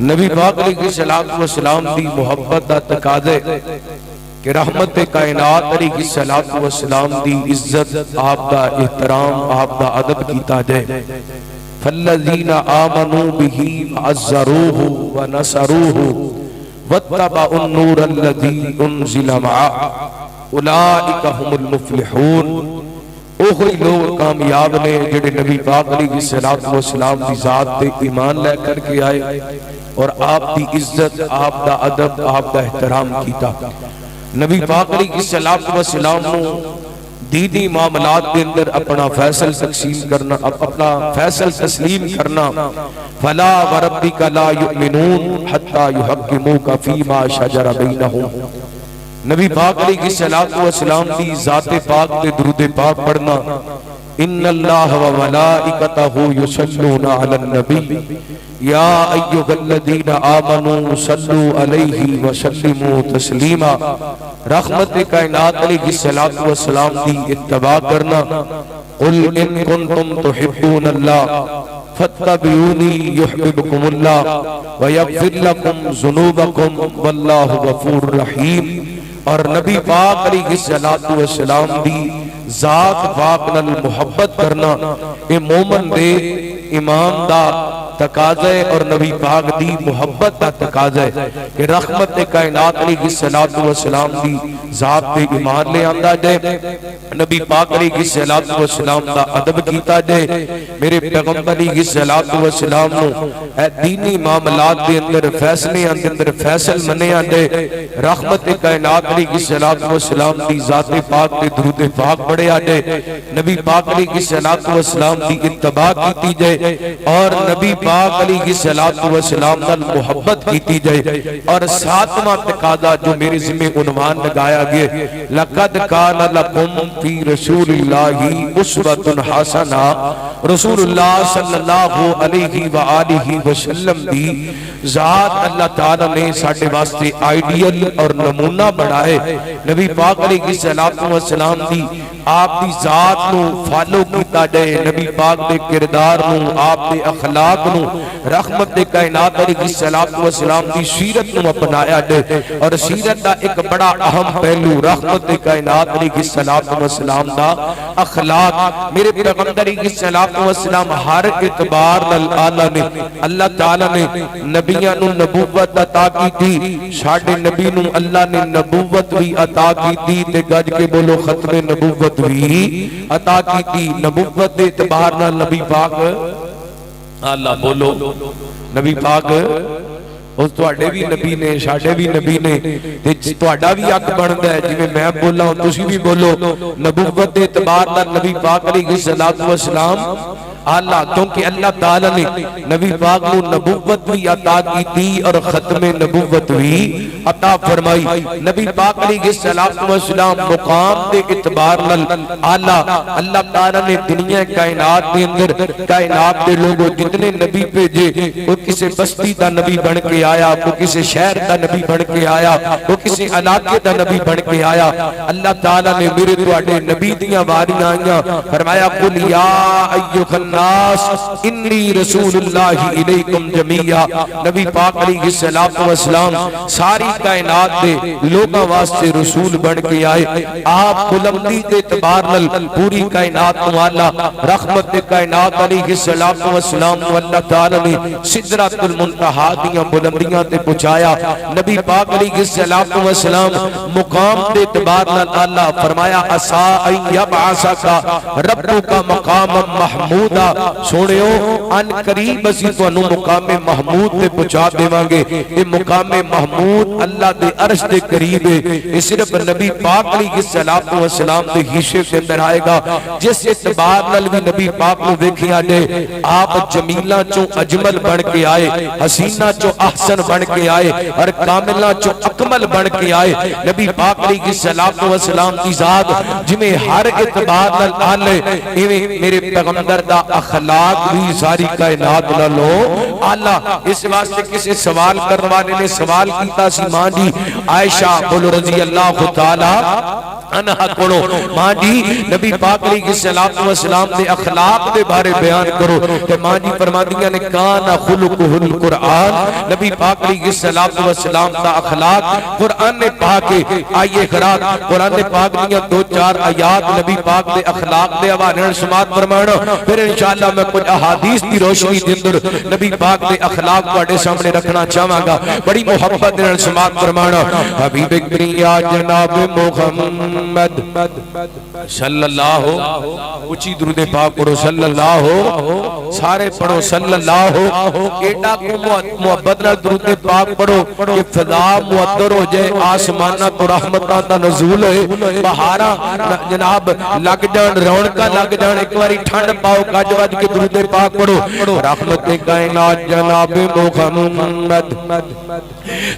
نبی پاک علیہ الصلوۃ والسلام دی محبت دا تقاضا ہے کہ رحمت کائنات علیہ الصلوۃ والسلام دی عزت، آپ دا احترام، آپ دا ادب کیتا جائے۔ فالذین آمنوا بہ وعزروہ ونصروہ واتبعوا النور الذی انزل معہ اولئک هم المفلحون۔ اوہی لوگ کامیاب نے جڑے نبی پاک علیہ الصلوۃ والسلام دی ذات تے ایمان لے کر کے آئے اور آپ دی عزت، آپ دا ادب، آپ دا احترام کیتا۔ نبی پاک علیہ الصلوۃ والسلام نو دینی معاملات کے اندر اپنا فیصل تقسیم کرنا، اپنا فیصل تسلیم کرنا۔ فلا وربک لا یؤمنون حتی یحکموک فیما شجر بینہم۔ نبی پاک علیہ الصلوۃ والسلام دی ذات پاک تے درود پاک پڑھنا۔ ان اللہ و ملائکتہ یصلون علی النبی یا ایھا الذین آمنوا صلوا علیہ وسلموا تسلیما۔ رحمت کائنات علیہ الصلوۃ والسلام دی اتباع کرنا۔ قل ان کنتم تحبون اللہ فاتبعونی یحببکم اللہ ویغفر لکم ذنوبکم واللہ غفور رحیم۔ اور نبی پاک علیہ الصلوۃ والسلام دی ذات پاک نال محبت کرنا اے مومن دے ایمان دا تقاضا ہے اور نبی پاک دی محبت دا تقاضا ہے کہ رحمت کائنات علیہ الصلوۃ والسلام دی ذات تے ایمان لے آندا جائے، نبی پاک علیہ الصلوۃ والسلام دا ادب کیتا جائے، میرے پیغمبر علیہ الصلوۃ والسلام نو اے دینی معاملات دے اندر فیصلے دے اندر فیصل منیا جائے، رحمت کائنات علیہ الصلوۃ والسلام دی ذات پاک تے درود پاک پڑھیا جائے، نبی پاک علیہ الصلوۃ والسلام دی اتباع کیتی جائے اور نبی پاک علیہ الصلوۃ والسلام نال محبت کیتی جائے۔ اور ساتواں تقاضا جو میرے ذمہ عنوان لگایا گیا، لقد کان لکم فی رسول اللہ اسوۃ حسنہ، رسول اللہ صلی اللہ علیہ وآلہ وسلم دی ذات اللہ تعالی نے ساڈے واسطے آئیڈیل اور نمونہ بنائے۔ نبی پاک علیہ الصلوۃ والسلام دی آپ دی ذات نو فالو کیتا جائے، نبی پاک دے کردار نو، آپ دے اخلاق نو، رحمت دے کائنات علیہ الصلوۃ والسلام دی سیرت نو اپنایا جائے۔ اور سیرت دا ایک بڑا اہم پہلو رحمت دے کائنات علیہ الصلوۃ والسلام دا اخلاق۔ میرے پیغمبر علیہ الصلوۃ والسلام ہر اعتبار نال اللہ تعالی نے نبیاں نو نبوت عطا کیتی، ساڈے نبی نو اللہ نے نبوت بھی عطا کیتی تے گج کے بولو ختم نبوت بھی عطا کیتی۔ نبوت دے اعتبار نال نبی پاک اللہ بولو نبی پاک اس تواڈے بھی نبی نے، ساڈے بھی نبی نے، تے تواڈا بھی حق بندا ہے جویں میں بولا ہوں تسی بھی بولو نبوت دے اعتبار نال نبی پاک علیہ الصلوۃ والسلام اللہ، کیونکہ اللہ تعالی نے نبی پاک کو نبوت بھی عطا کی اور ختم نبوت بھی عطا فرمائی۔ نبی پاک علیہ الصلوۃ والسلام مقام دے اعتبار نال اعلیٰ، اللہ تعالی نے دنیا کائنات دے اندر کائنات دے لوگوں جتنے نبی بھیجے، وہ کسی بستی دا نبی بن کے آیا، وہ کسی شہر دا نبی بن کے آیا، وہ کسی علاقے دا نبی بن کے آیا۔ اللہ تعالی نے میرے تواڈے نبی دیاں واریاں آئیاں، فرمایا قل یا ایھا الناس انی رسول اللہ الیکم جمیعا۔ نبی پاک علیہ الصلوۃ والسلام ساری کائنات دے لوگاں واسطے رسول بن کے آئے۔ آپ بلندی دے اعتبار نال پوری کائنات نو اعلیٰ رحمت کائنات علیہ الصلوۃ والسلام کو اللہ تعالی نے سدرۃ المنتہا دیاں بلندیاں تے پہنچایا۔ نبی پاک علیہ الصلوۃ والسلام مقام دے اعتبار نال اعلیٰ، فرمایا عسیٰ ان یبعثک ربک مقاما محمودا۔ سونیو ان قریب اسی تانوں مقام محمود تے پہنچا دیواں گے۔ یہ مقام محمود اللہ دے عرش دے قریب ہے، یہ صرف نبی پاک علیہ الصلوۃ والسلام دے حصے کے اندر آئے گا۔ جس اعتبار نال بھی نبی پاک نو ویکھیا جائے، آپ جمیلہ چوں اجمل بن کے آئے، حسینہ چوں احسن بن کے آئے اور کاملہ چوں اکمل بن کے آئے۔ نبی پاک علیہ الصلوۃ والسلام کی ذات جویں ہر اعتبار نال اعلی، ایویں میرے پیغمبر دا اخلاق بھی ساری کائنات نالو آلہ۔ اس واسطے کسی سوال کروانے نے سوال کیتا سی ماں جی عائشہ بولو رضی اللہ تعالی عنہ کونو ماں جی نبی پاک علیہ السلام دے اخلاق دے بارے بیان کرو کہ ماں جی فرماندیاں نے کانا خلقہ القرآن، نبی پاک علیہ السلام دا اخلاق قرآن نے پاک آئیے خراب قرآن نے پاک دیاں دو چار آیات نبی پاک دے اخلاق دے حوالے سماعت فرمانا، پھر انشاءاللہ میں کچھ احادیث دی روشنی دے اندر نبی پاک دے اخلاق کو سامنے رکھنا چاہاں گا، بڑی محبت دے سماعت فرمانا۔ حبیب کریم جناب محمد صلی اللہ اچھی درود پاک پڑھو صلی اللہ سارے پڑھو صلی اللہ ایڈا کو محبت نہ درود پاک پڑھو کہ فضا معطر ہو جائے، آسمانہ تو رحمتہ دا نزول ہے، بہارا جناب لگ جان رونکا لگ جان، ایک باری ٹھنڈ پاؤ گج وج کے درود پاک پڑھو رحمت کائنات جناب محمد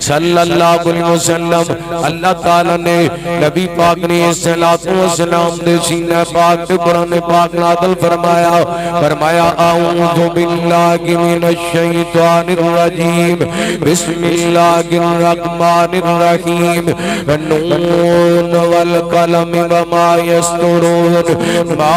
صلی اللہ علیہ وسلم۔ اللہ تعالیٰ نے نبی پاک نے السلام دے سینہ پاک تے قرآن پاک نازل فرمایا اعوذ باللہ من الشیطان الرجیم بسم اللہ الرحمن الرحیم والنون والقلم وما یسطرون ما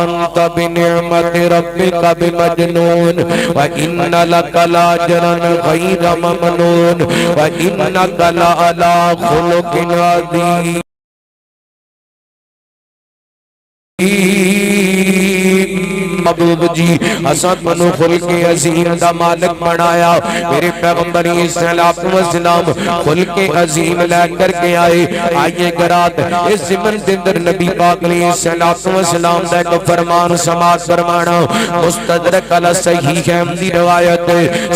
انت بنعمت ربک بمجنون وان لک لاجرا غیر ممنون وانک لعلی خلق عظیم۔ محبوب جی حسن بنو خلق عظیم دا مالک بنایا، میرے پیغمبر السلام خلق عظیم لے کر کے آئیے گرات اس زمن دندر نبی پاک علیہ السلام دا ایک فرمان سماعت فرمانا، مستدرک علی صحیح احمدی روایت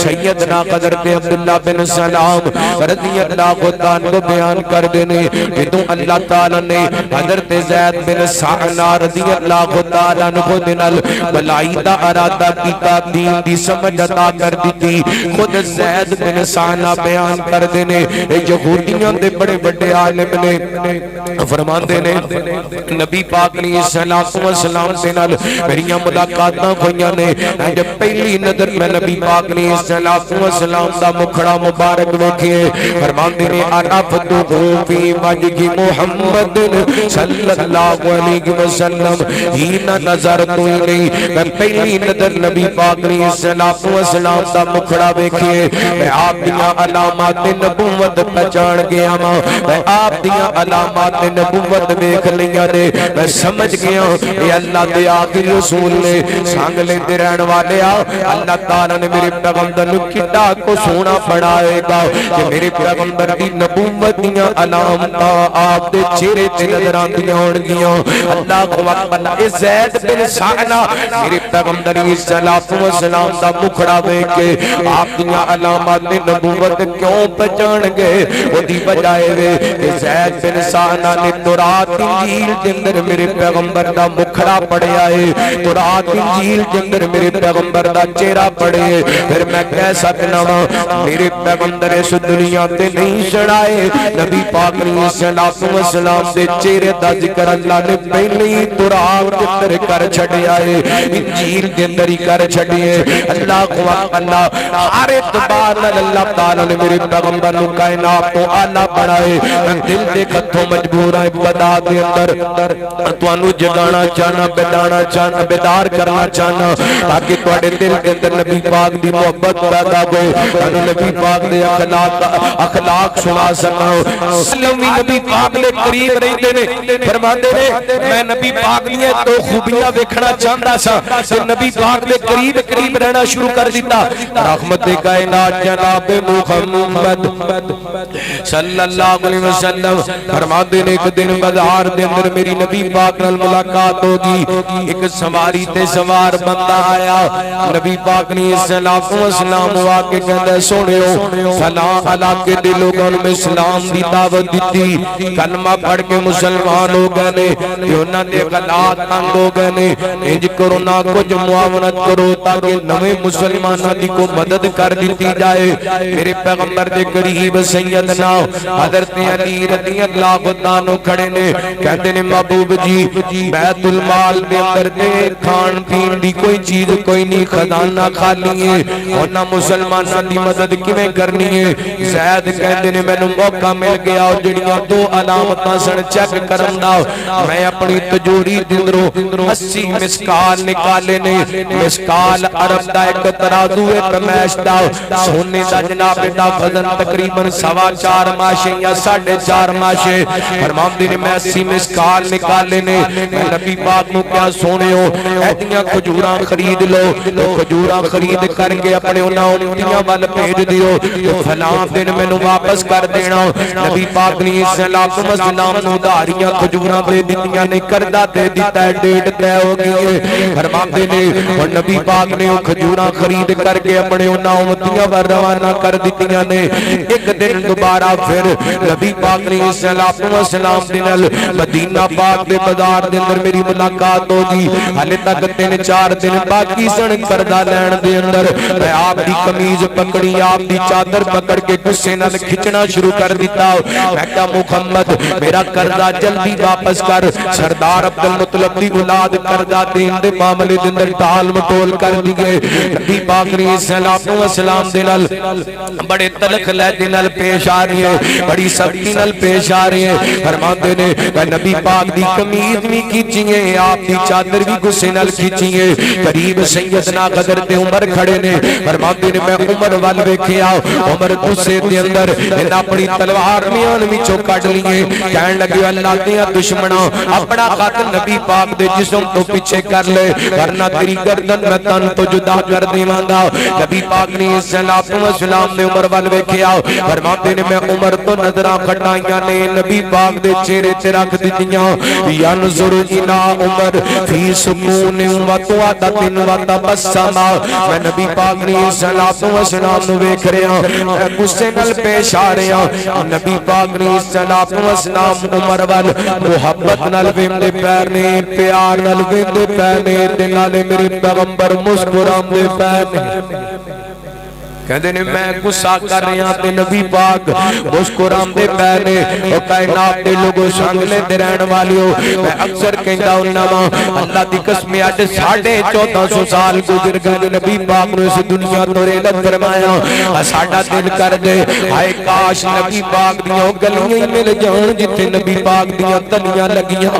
سیدنا حضرت عبداللہ بن سلام رضی اللہ عنہ کو بیان کر دینے کہ اللہ تعالیٰ نے حضرت زید بن سعنا رضی اللہ تعالیٰ عنہ دنال بلائی دا ارادہ کیتا، دین دی سمجھ عطا کر دیتی۔ خود زید بن سعنا بیان کر دینے یہودیاں دے بڑے بڑے عالم نے فرمان دینے نبی پاک علیہ السلام سے نال میریاں ملاقاتاں ہویاں نے، جب پہلی نظر میں نبی پاک علیہ السلام دا مکھڑا مبارک ویکھے فرمان دینے عرفتہ فی وجہ محمد صلی اللہ علیہ وسلم ہین نظرت الیہ، میں پہلی نظر نبی پاک علیہ السلام دا مکھڑا ویکھے میں آپ دیاں علامات نبوت پہچان گیا ماں، میں آپ دیاں علامات نبوت ویکھ لیا نے، میں سمجھ گیا یہ اللہ دے آخری رسول نے سانگلے دے رہن والے آؤ، اللہ تعالیٰ نے میرے پیغمبر کتا کو سونا پڑھائے گا کہ میرے پیغمبر کی نبوت دیاں علامات آپ دے چہرے تے نظر آندیاں ہون گیاں۔ اللہ کو اکبر اس زید بن سعنا میرے پیغمبر السلام دا مکھڑا ویکھ کے آپ دیاں علامات نبوت کیوں پہچان گئے، وہ دی بجائے وے کہ زید بن سعنا نے تورات انجیل دے اندر میرے پیغمبر دا مکھڑا پڑھیا ہے، تورات انجیل دے اندر میرے پیغمبر دا چہرہ پڑھے، پھر میں کہہ سکنا وا میرے پیغمبر اس دنیا تے نہیں چڑھائے، نبی پاک علیہ السلام دے چہرے دا ذکر اللہ نے پہلے ہی تورات دے اندر کر چھڈیا ہے، انجیل دے اندر ہی کر چھڈیے۔ اللہ کو اللہ ہر اعتبار نال اللہ تعالیٰ نے میرے پیغمبر نو کائنات تو اعلیٰ بنائے، میں دل دے کتھوں مجبور ہے ابتدا دے اندر تانوں جگانا چاہنا بیدانا چاہنا بیدار کرنا چاہنا تاکہ تواڈے دل دے اندر نبی پاک دی محبت پیدا ہوئے، تانوں نبی پاک دے اخلاق سنا سکاں۔ سلمی نبی پاک دے قریب رہندے نے، فرماندے نے میں نبی پاک دی تو خوبیاں ویکھنا چاہندا سا تے نبی پاک دے قریب رہنا شروع کر دیتا۔ رحمت کائنات جناب محمد صلی اللہ علیہ وسلم فرماندے نے ایک دن بازار دے اندر میری نبی پاک نال ملاقات ہوگی، ایک سواری تے سوار بندہ آیا، نبی پاک نے السلام ہوا کے کہندے سونیو فلاں علاقے دے لوگوں نے اسلام دی دعوت دتی، کلمہ پڑھ کے مسلمان ہو گئے نے، انہاں دے حالات تنگ ہو گئے نے، انج کرونا کرو کچھ معاونت کرو تاکہ نوے مسلمانہ دی کو مدد کر دیتی جائے. میرے پیغمبر دے قریب سیدنا حضرت علی رضی اللہ عنہ کھڑے نے کہتے نے محبوب جی بیت المال دے اندر دے کھان پین دی کوئی چیز کوئی نہیں خزانہ خالی ہے اونا مسلمانہ دی مدد کیویں کرنی ہے. زید کہتے نے میں نے موقع مل گیا اور جڑیاں دو علامتاں سن چیک کرن دا میں اپنی تجوری دندروں 80 مسکال نکالے نے. مسکال عرب دا ایک ترازو ہے تمیش دا سونے دا جناب دا وزن تقریباً 4.25 ماشے یا 4.5 ماشے. فرماندے نے میں 80 مسکال نکالے نے. نبی پاک نو کیا سونے ہو ایدیاں کھجوراں خرید لو کھجوراں خرید کر کے اپنے انہاں امتیاں وال بھیج دیو فلاں دن میں نو واپس کر دینا. نبی پاک نے صلاۃ و سلام نو داریاں کھجوراں دے دتیاں نے کردہ دے دیتا ہے ڈیٹ طے ہو گئی ہے. فرماندے نے اور نبی پاک نے وہ کھجوراں خرید کر کے اپنے انہاں امتیاں پر روانہ کر دیتیاں نے. ایک دن دوبارہ پھر نبی پاک نے صلاۃ و سلام دے نال مدینہ پاک دے بازار دے اندر میری ملاقات ہو گئی. ہلے تک 3-4 دن باقی سن کردہ لین دے اندر میں آپ دی قمیض پکڑی آپ دی چادر پکڑ کے غصے نال کھچنا شروع کر دیتا. میں کہا محمد میرا قرضہ جلدی واپس کر. سردار عبدالمطلب دی اولاد قرضہ دین دے معاملے دے اندر ٹال مٹول کر دیے. نبی پاک نے صلاۃ و سلام دے نال بڑے تلخ لہجے نال پیش آ رہی ہے بڑی سختی نال پیش آ رہی ہے. فرماندے نے نبی پاک دی قمیض بھی کھچیے آپ دی چادر بھی غصے نال کھچیے. قریب سیدنا حضرت عمر کھڑے نے. فرماندے نے میں عمر وال ویکھیا عمر غصے دے اندر انہاں اپنی تلوار میان وچوں کڈ لیے. کہن لگے اللہ دے دشمناں اپنا ہاتھ نبی پاک دے جسم تو پیچھے کر لے ورنہ تیری گردن میں تن تو جدا کر دیواں گا. نبی پاک نے صلاۃ و سلام نے عمر وال ویکھیا. فرماندے نے میں عمر تو نظراں کھٹائیاں نے نبی پاک دے چہرے تے رکھ دتیاں. ینظر الی عمر فی سکون و طوعۃ و تبسم. میں نبی پاک نے صلاۃ و سلام نو ویکھ رہا میں غصے نال پیش آ رہا. نبی پاک نے صلاۃ و سلام عمر وال محبت نال ویندے پیر نے پیار نال ویندے پیر نے تے نالے میرے پیغمبر مسکراندے پیر نے. کہندے نے میں غصہ کر رہا تے نبی پاک مسکراندے پے نے. او کائنات دے لوگوں شانگلے تے رہن والیو میں اکثر کہندا ہوندا وا اللہ دی قسم اج 1450 سال گزر گئے نبی پاک نے اس دنیا تو رحلت فرمایا. ساڈا دل کر دے ہائے کاش نبی پاک دیاں گلیاں مل جان جتھے نبی پاک دیاں تلیاں لگیاں.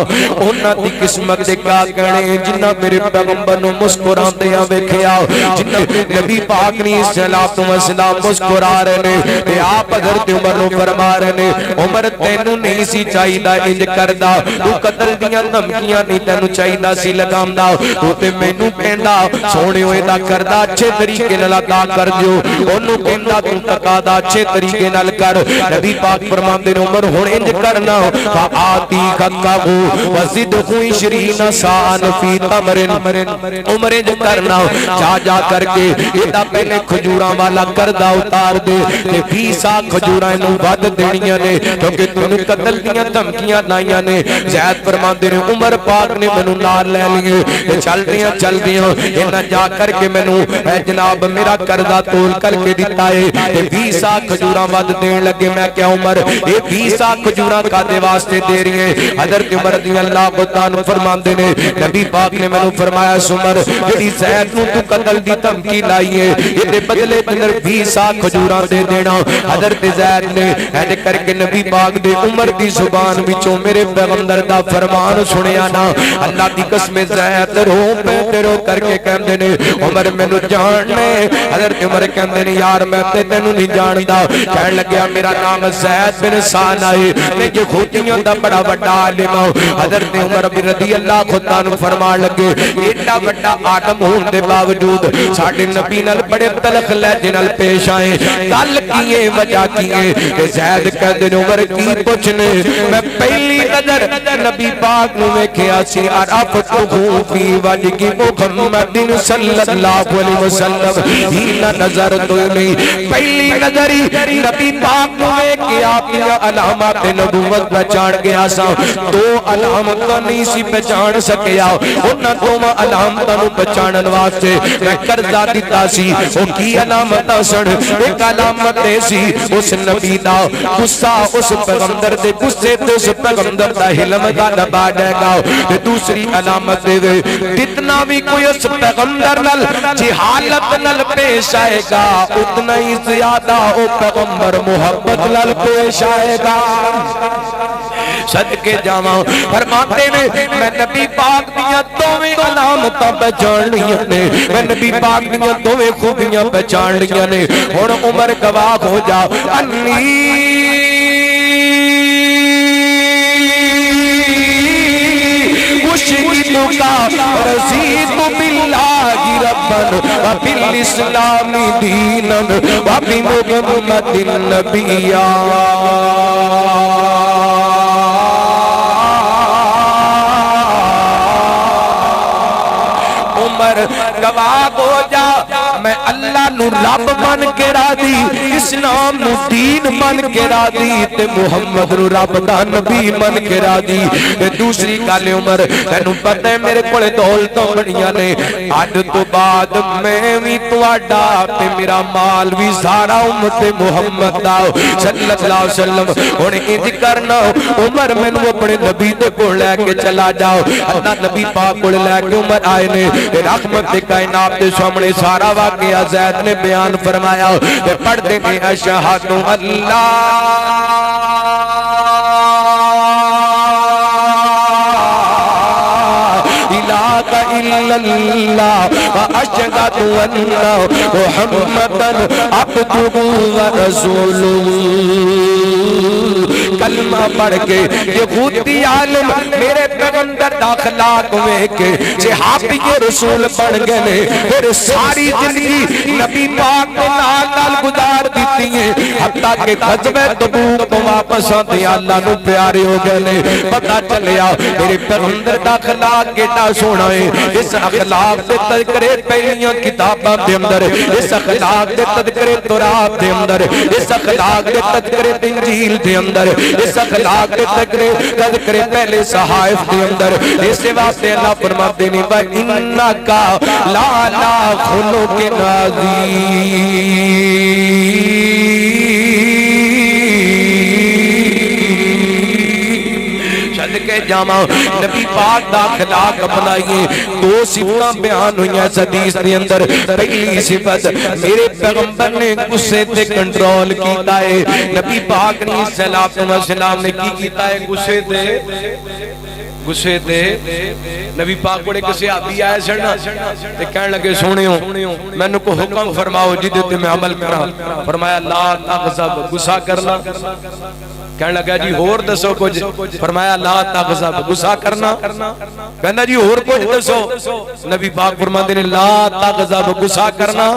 انہاں دی قسمت دے کیا کہنے جنہاں میرے پیغمبر نو مسکراندیاں ویکھیا جنہاں نبی پاک نے سلام مسلام مسکرا رہے نے تے آپ حضرت عمر نو فرما رہے نے عمر تینوں نہیں سی چاہیدا انج کردا تو قتل دیاں دھمکیاں نہیں تینوں چاہیدا سی لگامدا تو تے مینوں کہندا سونے ہوئے دا کردا اچھے طریقے نال ادا کر دیو اونوں کہندا تو تقاضا اچھے طریقے نال کر. نبی پاک فرماندے نے عمر ہن انج کرنا فآتی کقبو وزدہ 20 سان فی تمر. عمر انج کرنا جا کر کے ایدا پہلے کھجوراں والا کردہ اتار دے تے 20 کھجوراں نو ود دینیاں نے کیونکہ تینوں قتل دیاں دھمکیاں لائیاں نے. زید فرماندے نے عمر پاک نے مینوں نال لے لیے تے چل دیاں انہاں جا کر کے مینوں اے جناب میرا قرضہ تول کر کے دتا ہے تے 20 کھجوراں ود دین لگے. میں کہ عمر اے 20 کھجوراں کادے واسطے دے رہی ہے. حضرت عمر رضی اللہ عنہ فرماندے نے نبی پاک نے مینوں فرمایا عمر جڑی زید نو تو قتل دی دھمکی لائی ہے اے بدلے اندر 20 کھجوراں دے دینا. حضرت زید نے ایسے کر کے نبی پاک دے عمر دی زبان وچوں میرے پیغمبر دا فرمان سنیا نا. اللہ دی قسم زید رو پہ رو کر کے کہندے نے عمر مینوں جاننے. حضرت عمر کہندے نے یار میں تے تینوں نہیں جاندا. کہن لگیا میرا نام زید بن سانا ہے تے جو خوتیاں دا بڑا بڑا عالم. حضرت عمر رضی اللہ عنہ فرمان لگے ایڈا بڑا عالم ہون دے باوجود ساڈے نبی نال بڑے تلخ لہجے لہجے پیش آئے گل کیے وجہ کیے کہ زید کہندے نے عمر کی پوچھنے میں پہلی نظر نبی پاک نو ویکھیا سی عرفتہ فی وجہ محمد صلی اللہ علیہ وسلم ہی نظر تو نہیں پہلی نظر ہی نبی پاک نو ویکھیا اپنی علامات نبوت پہچان گیا سا دو علامتاں نہیں سی پہچان سکیا انہاں دو علامتاں نو پہچانن واسطے میں قرضہ دیتا سی او کی علامتاں سن ایک علامت سی اس نبی دا غصہ اس پیغمبر دے غصے تے اس پیغمبر دا حلم دا دبا دے گا تے دوسری علامت دے جتنا بھی کوئی اس پیغمبر نال جہالت نال پیش آئے گا اتنا ہی زیادہ او پیغمبر محبت نال پیش آئے گا صدقے جاواں فرماتے نے میں نبی پاک دیاں دوویں علامتاں پہچان لیاں نے میں نبی پاک دیاں دوویں خوبیاں پہچان لیاں نے ہن عمر گواہ ہو جا انی رضیت باللہ ربا وبالاسلام دینا وبمحمد نبیا عمر گواہ ہو جا میں اللہ نو رب بن کے راضی اسلام نو دین بن کے راضی تے محمد نو رب دا نبی بن کے راضی تے دوسری گل عمر تینوں پتہ ہے میرے کولے دولتاں بڑیاں نے اج تو بعد میں وی تواڈا تے میرا مال وی سارا امت محمد دا صلی اللہ علیہ وسلم ہن انج کرنا عمر مینوں اپنے نبی دے کول لے کے چلا جاؤ اللہ نبی پاک کول لے کے عمر آئے نے رحمت کائنات دے سامنے سارا واقعہ زید نے بیان فرمایا کہ پڑھتے ہیں اشہد اللہ الہ الا اللہ واشہد ان محمدا عبدہ ورسولہ کلمہ پڑھ کے یہودی عالم میرے پیغمبر دا اخلاق ہوئے کہ صحابی رسول بن گئے پھر ساری زندگی نبی پاک نے نال گزار دیتی ہیں حتیٰ کہ غزوہ تبوک تو واپس آتے اللہ نو پیارے ہو گئے پتہ چلیا میرے پیغمبر دا اخلاق کیڑا سونا ہے اس اخلاق دے تذکرے پہلیاں کتاباں دے اندر اس اخلاق دے تذکرے تورات دے اندر اس اخلاق دے تذکرے انجیل دے اندر اس اخلاق دے تذکرے پہلے صحائف دے اندر اس واسطے اللہ فرماتے ہیں وَإِنَّكَ لَعَلَىٰ خُلُقٍ عَظِيمٍ صدقے جاواں نبی پاک دا اخلاق اپنائیے دو صفتاں بیان ہوئی ہیں حدیث دے اندر پہلی صفت میرے پیغمبر نے غصے تے کنٹرول کیتا ہے نبی پاک نے صلی اللہ علیہ وسلم نے کی کیتا ہے غصے تے نبی پاک بڑے کسے آبی آئے سڑنا تے کہنے لگے سونیوں میں نے کو حکم فرماؤ جدے تے میں عمل کرا فرمایا لا تغضب غصہ کرنا کہنے لگا جی اور دسو کچھ فرمایا لا تغضب غصہ کرنا کہنا جی اور کچھ دسو نبی پاک فرماتے نے لا تغضب غصہ کرنا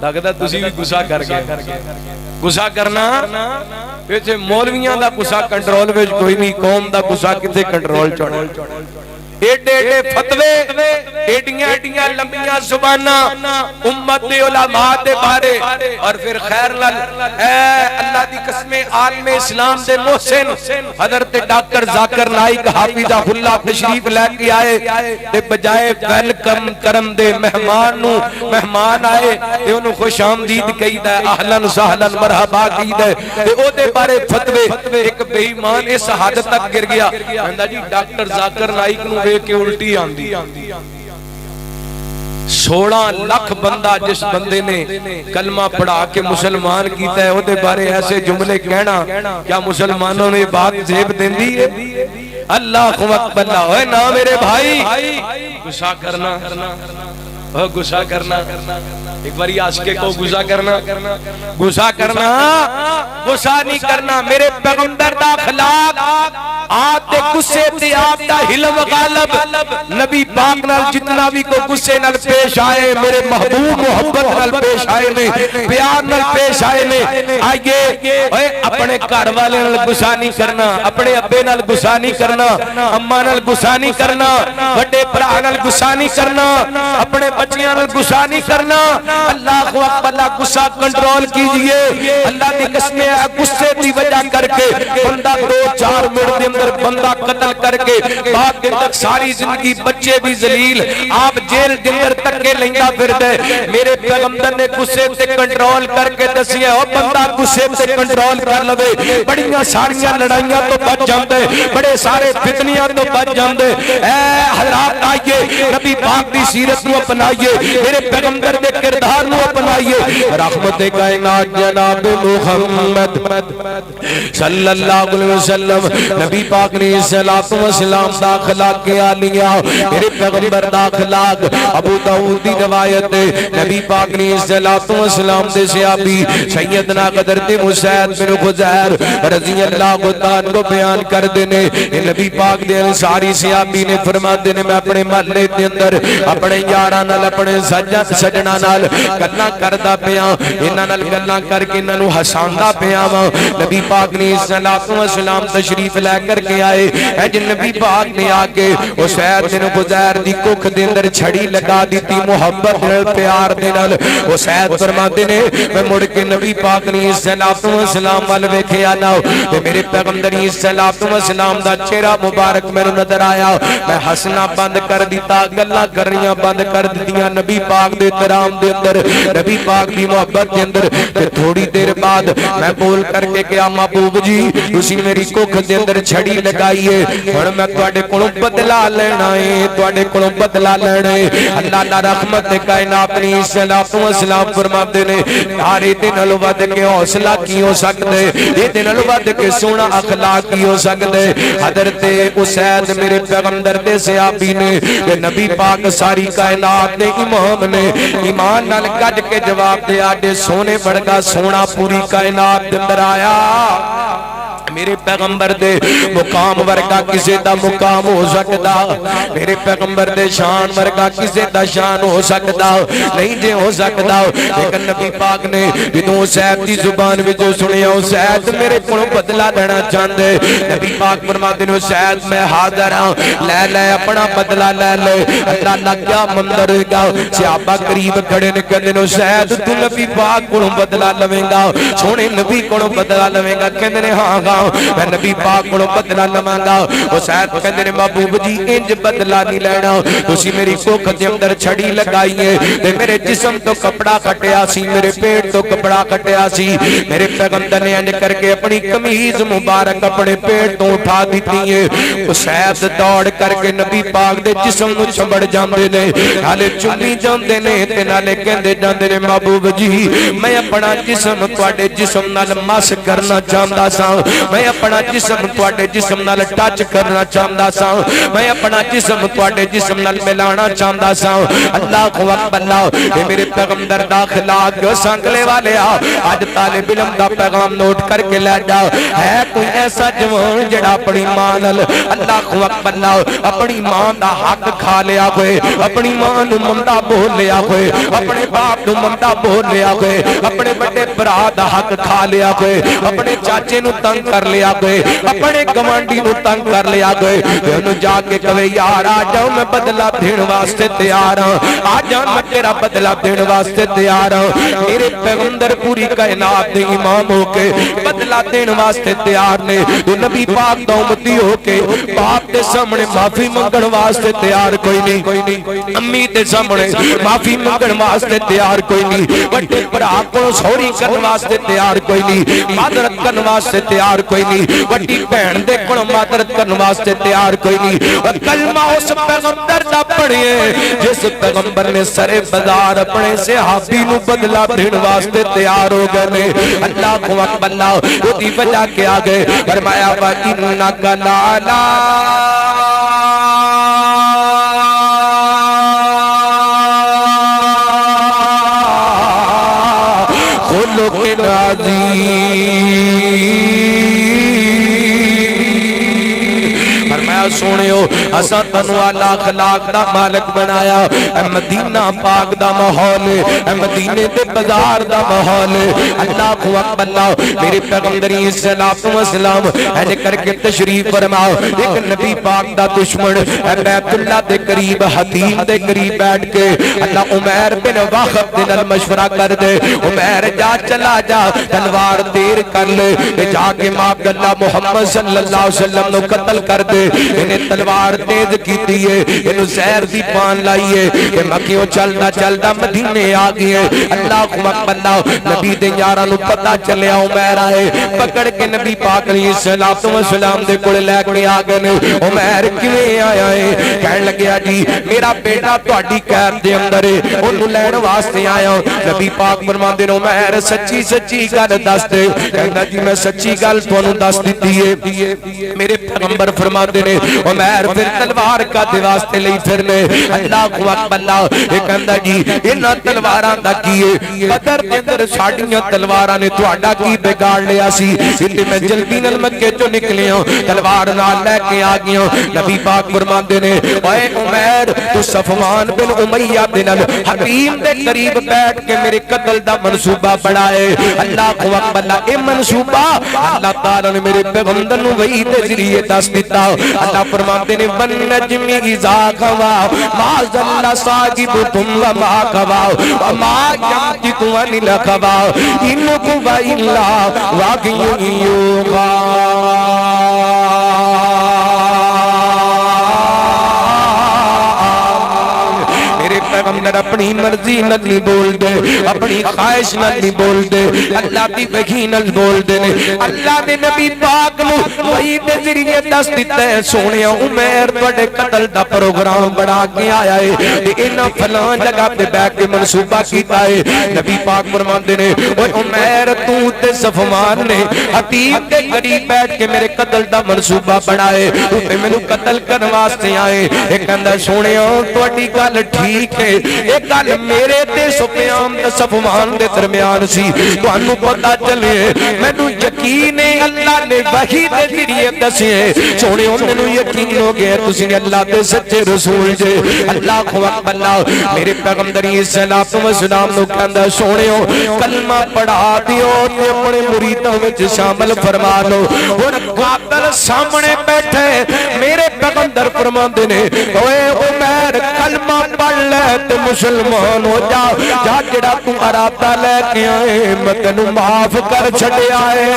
لگتا تسی بھی غصہ کر گئے غصہ کرنا پیچھے مولویاں دا غصہ کنٹرول وچ کوئی نہیں قوم دا غصہ کتے کنٹرول چڑھے ایڈے ایڈے فتوے ایڈیاں لمبیاں زباناں امت دے علماء دے بارے اور پھر خیر اے اللہ دی قسم عالم اسلام دے محسن حضرت ڈاکٹر ذاکر نائک حافظہ اللہ تشریف لے کے آئے تے بجائے ویلکم کرم دے مہمان آئے تے انہوں خوش آمدید کہیدا ہے اہلاً سہلاً مرحبا کہیدا ہے تے او دے بارے فتوے ایک بے ایمان اس حد تک گر گیا کہندا جی ڈاکٹر ذاکر نائک نو کے الٹی آندی 16 لاکھ بندہ جس بندے نے کلمہ پڑھا کے مسلمان کیتا ہے وہ دے بارے ایسے جملے کہنا کیا مسلمانوں نے بات زیب دین دی ہے اللہ اکبر اللہ ہوئے نا میرے بھائی غصہ کرنا غصہ کرنا ایک باری عاشقے کو غصہ کرنا غصہ نہیں کرنا میرے پیغمبر دا اخلاق آتے دے غصے تے آپ دا حلم غالب نبی پاک نال جتنا بھی کو غصے نال پیش آئے میرے محبوب محبت نال پیش آئے نے پیار نال پیش آئے نے آئیے اپنے گھر والے نال غصہ نہیں کرنا اپنے ابے نال غصہ نہیں کرنا اماں نال غصہ نہیں کرنا بڑے بھرا نال غصہ نہیں کرنا اپنے بچیاں نال غصہ نہیں کرنا اللہ اکبر غصہ کنٹرول کیجئے اللہ دی قسم ہے غصے دی وجہ کر کے بندہ 2-4 منٹ دے اندر بندہ قتل کر کے بعد دن تک ساری زندگی بچے بھی ذلیل آپ جیل دے اندر تک کے لیندا پھردا ہے میرے پیغمبر نے غصے تے کنٹرول کر کے دسیا او بندہ غصے تے کنٹرول کر لوے بڑیاں ساریاں لڑائیاں تو بچ جاندے بڑے سارے فتنیاں تو بچ جاندے اے حضرات آئیے نبی پاک دی سیرت نو اپنائیے میرے پیغمبر دے کردار نو اپنائیے رحمت کائنات جناب محمد صلی اللہ علیہ وسلم نبی پاک نے صلاۃ و سلام دا اخلاق کیا لیا میرے پیغمبر دا اخلاق ابو داؤد دی روایت ہے نبی پاک نے صلاۃ و سلام دے صحابی سیدنا حضرت مسعود بن خزیر رضی اللہ تعالی کو بیان کر دینے نبی پاک دے انصاری صحابی نے فرماتے نے میں اپنے محلے دے اندر اپنے یاراں نال اپنے سجنا نال گلاں کردا پیا انہاں نال گلاں کر کے انہاں نو ہساندا پیا وا نبی پاک نے صلاۃ و سلام تشریف لے کر کے آئے اے جن نبی پاک نے آ کے اسید بن خزیر دی کوکھ دے اندر چھڑی لگا دیتی محبت نال پیار دے نال اسید فرماتے نے میں مڑ کے نبی پاک نے صلاۃ و سلام ول ویکھیا نا تے میرے پیغمبر نے صلاۃ و سلام دا چہرہ مبارک میرے نظر آیا میں ہسنا بند کر دیتا گلاں کرنیاں بند کر دتیاں نبی پاک دے احترام دے اندر نبی پاک دی محبت دے اندر تے تھوڑی دیر بعد میں بول کر کے کیا محبوب جی تسی میری کوکھ دے اندر چھڑی لگائیے ہن میں تواڈے کولوں بدلا لینا ہے تواڈے کولوں بدلا لینا ہے اللہ دا رحمت کائنات نے صلاۃ و سلام فرماتے نے یار اے نال ود کے حوصلہ کی ہو سکدے اے نال ود کے سونا اخلاق کی ہو سکدے حضرت اسید میرے پیغمبر دے صحابی نے تے نبی پاک ساری کائنات دے امام نے ایمان نال گج کے جواب دے آڈے سونے ورگا سونا پوری کائنات دے اندر آیا میرے پیغمبر دے مقام ورگا کسے دا مقام ہو سکدا میرے پیغمبر دے شان ورگا کسے دا شان ہو سکدا نہیں جے ہو سکدا لیکن نبی پاک نے جدوں اسید دی زبان وچوں سنیا اسید میرے کولوں بدلہ لینا چاہندے نبی پاک فرماتے نے اسید میں حاضر ہاں لے لے اپنا بدلہ لے لے اللہ اللہ کیا منظر گا صحابہ قریب کھڑے نے کہندے نے اسید تو نبی پاک کولوں بدلہ لویں گا سونے نبی کولوں بدلہ لویں گا کہندے نے ہاں گا میں نبی پاک کو بدلہ لواں گا اسید کہندے نے محبوب جی انج بدلہ نہیں لینا تسی میری کوکھ دے اندر چھڑی لگائیے تے میرے جسم تو کپڑا کٹیا سی میرے پیٹ تو کپڑا کٹیا سی میرے پیغمبر نے انج کر کے اپنی قمیض مبارک اپنے پیٹ تو اٹھا دیتی ہے اسید دوڑ کر کے نبی پاک دے جسم نو چمبڑ جاندے نے نالے چومی جاندے نے تے نالے کہندے جاندے نے محبوب جی میں اپنا جسم تواڈے جسم نال مس کرنا چاہندا سا میں اپنا جسم تواڈے جسم نال ٹچ کرنا چاہندا سا میں اپنا جسم تواڈے جسم نال ملانا چاہندا سا اللہ اکبر اے میرے پیغمبر دا اخلاق سانگلے والے اج طالب علم دا پیغام نوٹ کر کے لے جا ہے کوئی ایسا جوان جڑا اپنی ماں نال اللہ اکبر اپنی ماں دا حق کھا لیا ہوئے اپنی ماں نو ممتا بول لیا ہوئے اپنے باپ نو ممتا بول لیا ہوئے اپنے بڑے بھرا دا حق کھا لیا ہوئے اپنے چاچے نو تنگ کر لیا گئے اپنے گوانڈی نو تنگ کر لیا گئے انہوں جا کے کہے یار آ جاؤ میں بدلہ دین واسطے تیار ہوں آ جاؤ میں تیرا بدلہ دین واسطے تیار ہوں میرے پیغمبر پوری کائنات دے امام ہو کے بدلہ دین واسطے تیار نے تو نبی پاک دا امتی ہو کے باپ دے سامنے معافی منگن واسطے تیار کوئی نہیں امی دے سامنے معافی منگن واسطے تیار کوئی نہیں بڑے بڑا کو سوری کرن واسطے تیار کوئی نہیں معذرت کرن واسطے تیار کوئی نہیں وڈی بہن دے کولوں معذرت کرن واسطے تیار کوئی نہیں اور کلمہ اس پیغمبر دا پڑھیے جس پیغمبر نے سرے بازار اپنے صحابی نو بدلہ دین واسطے تیار ہو گئے اللہ اکبر اللہ وہ دی وجہ کیا گئے فرمایا وَإِنَّكَ لَعَلَىٰ خُلُقٍ عَظِيمٍ سونےو اساں تانوں اعلی اخلاق دا مالک بنایا اے مدینہ پاک دا ماحول اے مدینے دے بازار دا ماحول اللہ اکبر اللہ میرے پیغمبر علیہ الصلوۃ والسلام اے کر کے تشریف فرماؤ ایک نبی پاک دا دشمن اے بیت اللہ دے قریب حتیم دے قریب بیٹھ کے اللہ عمیر بن واقف دے نال مشورہ کر دے عمیر جا چلا جا تلوار دیر کر لے جا کے ماں اللہ محمد صلی اللہ علیہ وسلم نو قتل کر دے انہیں تلوار تیز کیتی ہے انہوں زہر دی پان لائی ہے کہ مکیوں چلنا چلنا مدینے آگئی ہے اللہ اکبر نبی دے یاراں نو پتہ چلیا عمیر آئے پکڑ کے نبی پاک علیہ السلام دے کول لے کے آ گئے عمیر کیویں آیا ہے کہن لگیا جی میرا بیٹا تہاڈی قید دے اندر ہے اونوں لین واسطے آیا نبی پاک فرماندے نے عمیر سچی سچی گل دس دے کہندا جی میں سچی گل تانوں دس دیتی ہے میرے پیغمبر فرماتے نے عمیر پھر تلوار کا دے واسطے لئی پھرنے اللہ اکبر اللہ یہ کہندا جی انہاں تلواراں دا کی ہے بدر دے اندر ساڈیاں تلواراں نے تہاڈا کی بگاڑ لیا سی تے میں جلدی نال مکے چوں نکلیاں تلوار نال لے کے آ گیاں نبی پاک فرماندے نے اے عمیر تو صفوان بن امیہ دے نال حتیم دے قریب بیٹھ کے میرے قتل دا منصوبہ بنائے اللہ اکبر اللہ اے منصوبہ اللہ تعالی نے میرے پیغمبر نو وحی دے ذریعے دس دیتا اللہ فرماتے نے ون نجم اذا غوا ما ضل صاحبکم وما غوا وما ينطق عن الهوى ان هو الا وحی یوحی پیغمبر اپنی مرضی نہ نہیں بول دے اپنی خواہش نہ نہیں بول دے اللہ دی وحی نہ بول دے اللہ نے نبی پاک نو وحی دے ذریعے دس دیتا ہے سونیا عمیر تواڈے قتل دا پروگرام بنا کے آیا ہے تے انہاں فلاں جگہ تے بیٹھ کے منصوبہ کیتا ہے نبی پاک فرماندے نے اوے عمیر تو تے صفوان نے حتیم دے قریب بیٹھ کے میرے قتل دا منصوبہ بنائے تے مینوں قتل کرن واسطے آئے اے کہندا سونیا تواڈی گل ٹھیک ہے ایک گل میرے تے سفیان تے صفوان دے درمیان سی تانوں پتہ چلے مینوں یقین ہے اللہ نے وحی دے ذریعے دسے سونے مینوں یقین ہو گیا تسی اللہ دے سچے رسول جے اللہ اکبر اللہ میرے پیغمبر علیہ الصلوۃ والسلام نو کہندا سونےو کلمہ پڑھا دیو تے اپنے مریداں وچ شامل فرما لو ہن قاتل سامنے بیٹھے میرے پیغمبر فرماندے نے اوے عمیر کلمہ پڑھ لے تے مسلمان ہو جا جا جڑا تو ارادہ لے کے آئے میں تینوں معاف کر چھڈیا ہے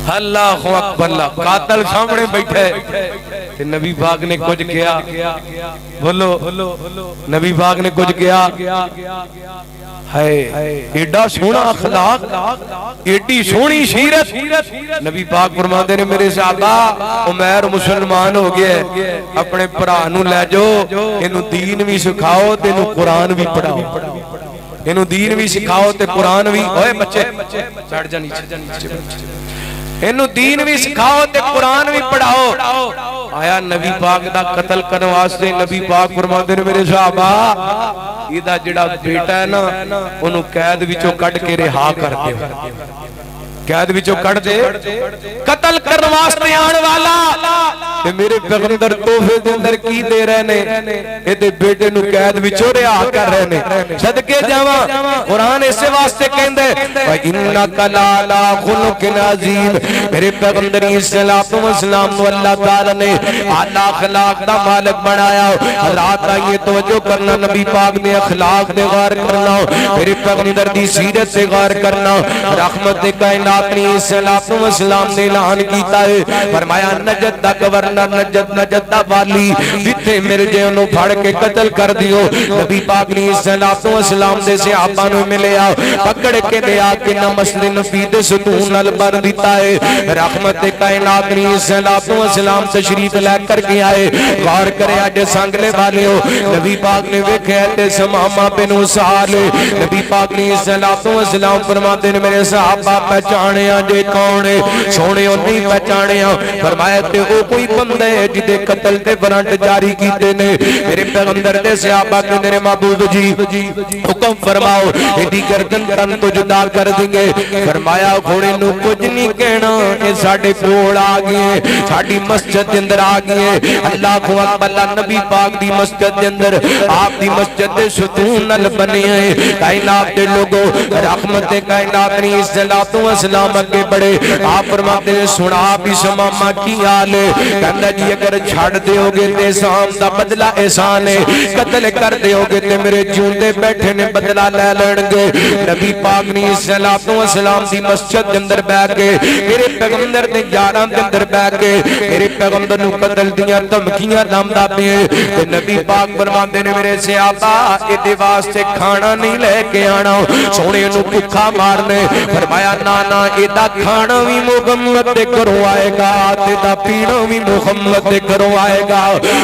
اللہ اکبر اللہ قاتل سامنے بیٹھے کہ نبی پاک نے کچھ کیا بولو نبی پاک نے کچھ کیا ہے ایڈا سونا اخلاق ایڈی سونی سیرت نبی پاک فرماتے نے میرے صحابہ عمیر مسلمان ہو گیا اپنے بھرا نو لے جاؤ اینو دین بھی سکھاؤ تے اینو قرآن بھی پڑھاؤ اینو دین بھی سکھاؤ تے قرآن بھی اوئے بچے چڑھ جا نیچے اینو دین بھی سکھاؤ تے قرآن بھی پڑھاؤ آیا نبی پاک دا قتل کرنے واسطے نبی پاک فرماتے نے میرے صحابہ ایدہ جڑا بیٹا ہے نا انہوں قید وچوں کٹ کے رہا کر دے قید وچوں کٹ دے قتل کرنے واسطے آنے والا تے میرے پیغمبر تحفے دے اندر کی دے رہے نے اے تے بیٹے نو قید وچوں رہا کر رہے نے صدقے جاواں قرآن اسے واسطے کہندے وَإِنَّكَ لَعَلَىٰ خُلُقٍ عَظِيمٍ میرے پیغمبر صلی اللہ نو اللہ تعالی نے اعلیٰ اخلاق دا مالک بنایا حضرات آئیے توجہ کرنا نبی پاک نے اخلاق دے غور کرنا میرے پیغمبر دی سیرت سے غور کرنا رحمت کائنات صلی اللہ علیہ وسلم نے اعلان کیتا ہے فرمایا نجد دا گورنر نجد دا والی جتھے مل جے انہوں پھڑ کے قتل کر دیو نبی پاک نے صلی اللہ علیہ وسلم دے صحابہ نو ملیا پکڑ کے دے آ کے نہ مسجد نبی دے ستون نال بن دیتا ہے رحمت کائنات صلی اللہ علیہ وسلم تشریف لے کر کے آئے غور کرے اج سنگلے والے ہو نبی پاک نے ویکھیا تے سمامہ بن اسال نبی پاک نے صلی اللہ علیہ وسلم فرماتے نے میرے صحابہ پہچان پہچانیا جے کون ہے سونے نہیں پہچانیا فرمایا تے او کوئی بندے جدے قتل تے وارنٹ جاری کیتے نے میرے پیغمبر دے صحابہ نے میرے محبوب جی حکم فرماؤ ایدی گردن تن تو جدا کر دیں گے فرمایا گھوڑے نو کچھ نہیں کہنا اے ساڑھے پھوڑ آگئے ساڑھی مسجد دے اندر آگئے اللہ کو اکبر نبی پاک دی مسجد دے اندر آپ دی مسجد دے ستون نل بنے ہیں کائنات دے لوگوں رحمت کائنات نہیں صلاۃ و سلام اگے بڑھے آپ فرماتے ہیں سنا بھی سماما کی حال ہے کہندا جی اگر چھاڑ دے ہوگے تے احسان دا بدلہ احسان ہے قتل کر دے ہوگے تے میرے جوندے بیٹھے نے بدلہ لے لڑ گے نبی پاک نے صلاۃ و سلام دی مسجد دے اندر بیٹھ کے میرے پیغمبر نے یاراں دے اندر بیٹھ کے میرے پیغمبر نو قتل دیاں دھمکیاں لامدا پے تے نبی پاک فرماندے نے میرے صحابہ اے دے واسطے کھانا نہیں لے کے آنا سونے نو بھوکا مارنے فرمایا نا اے دا کھانا بھی محمد دے گھروں آئے گا تے دا پینا بھی محمد دے گھروں آئے گا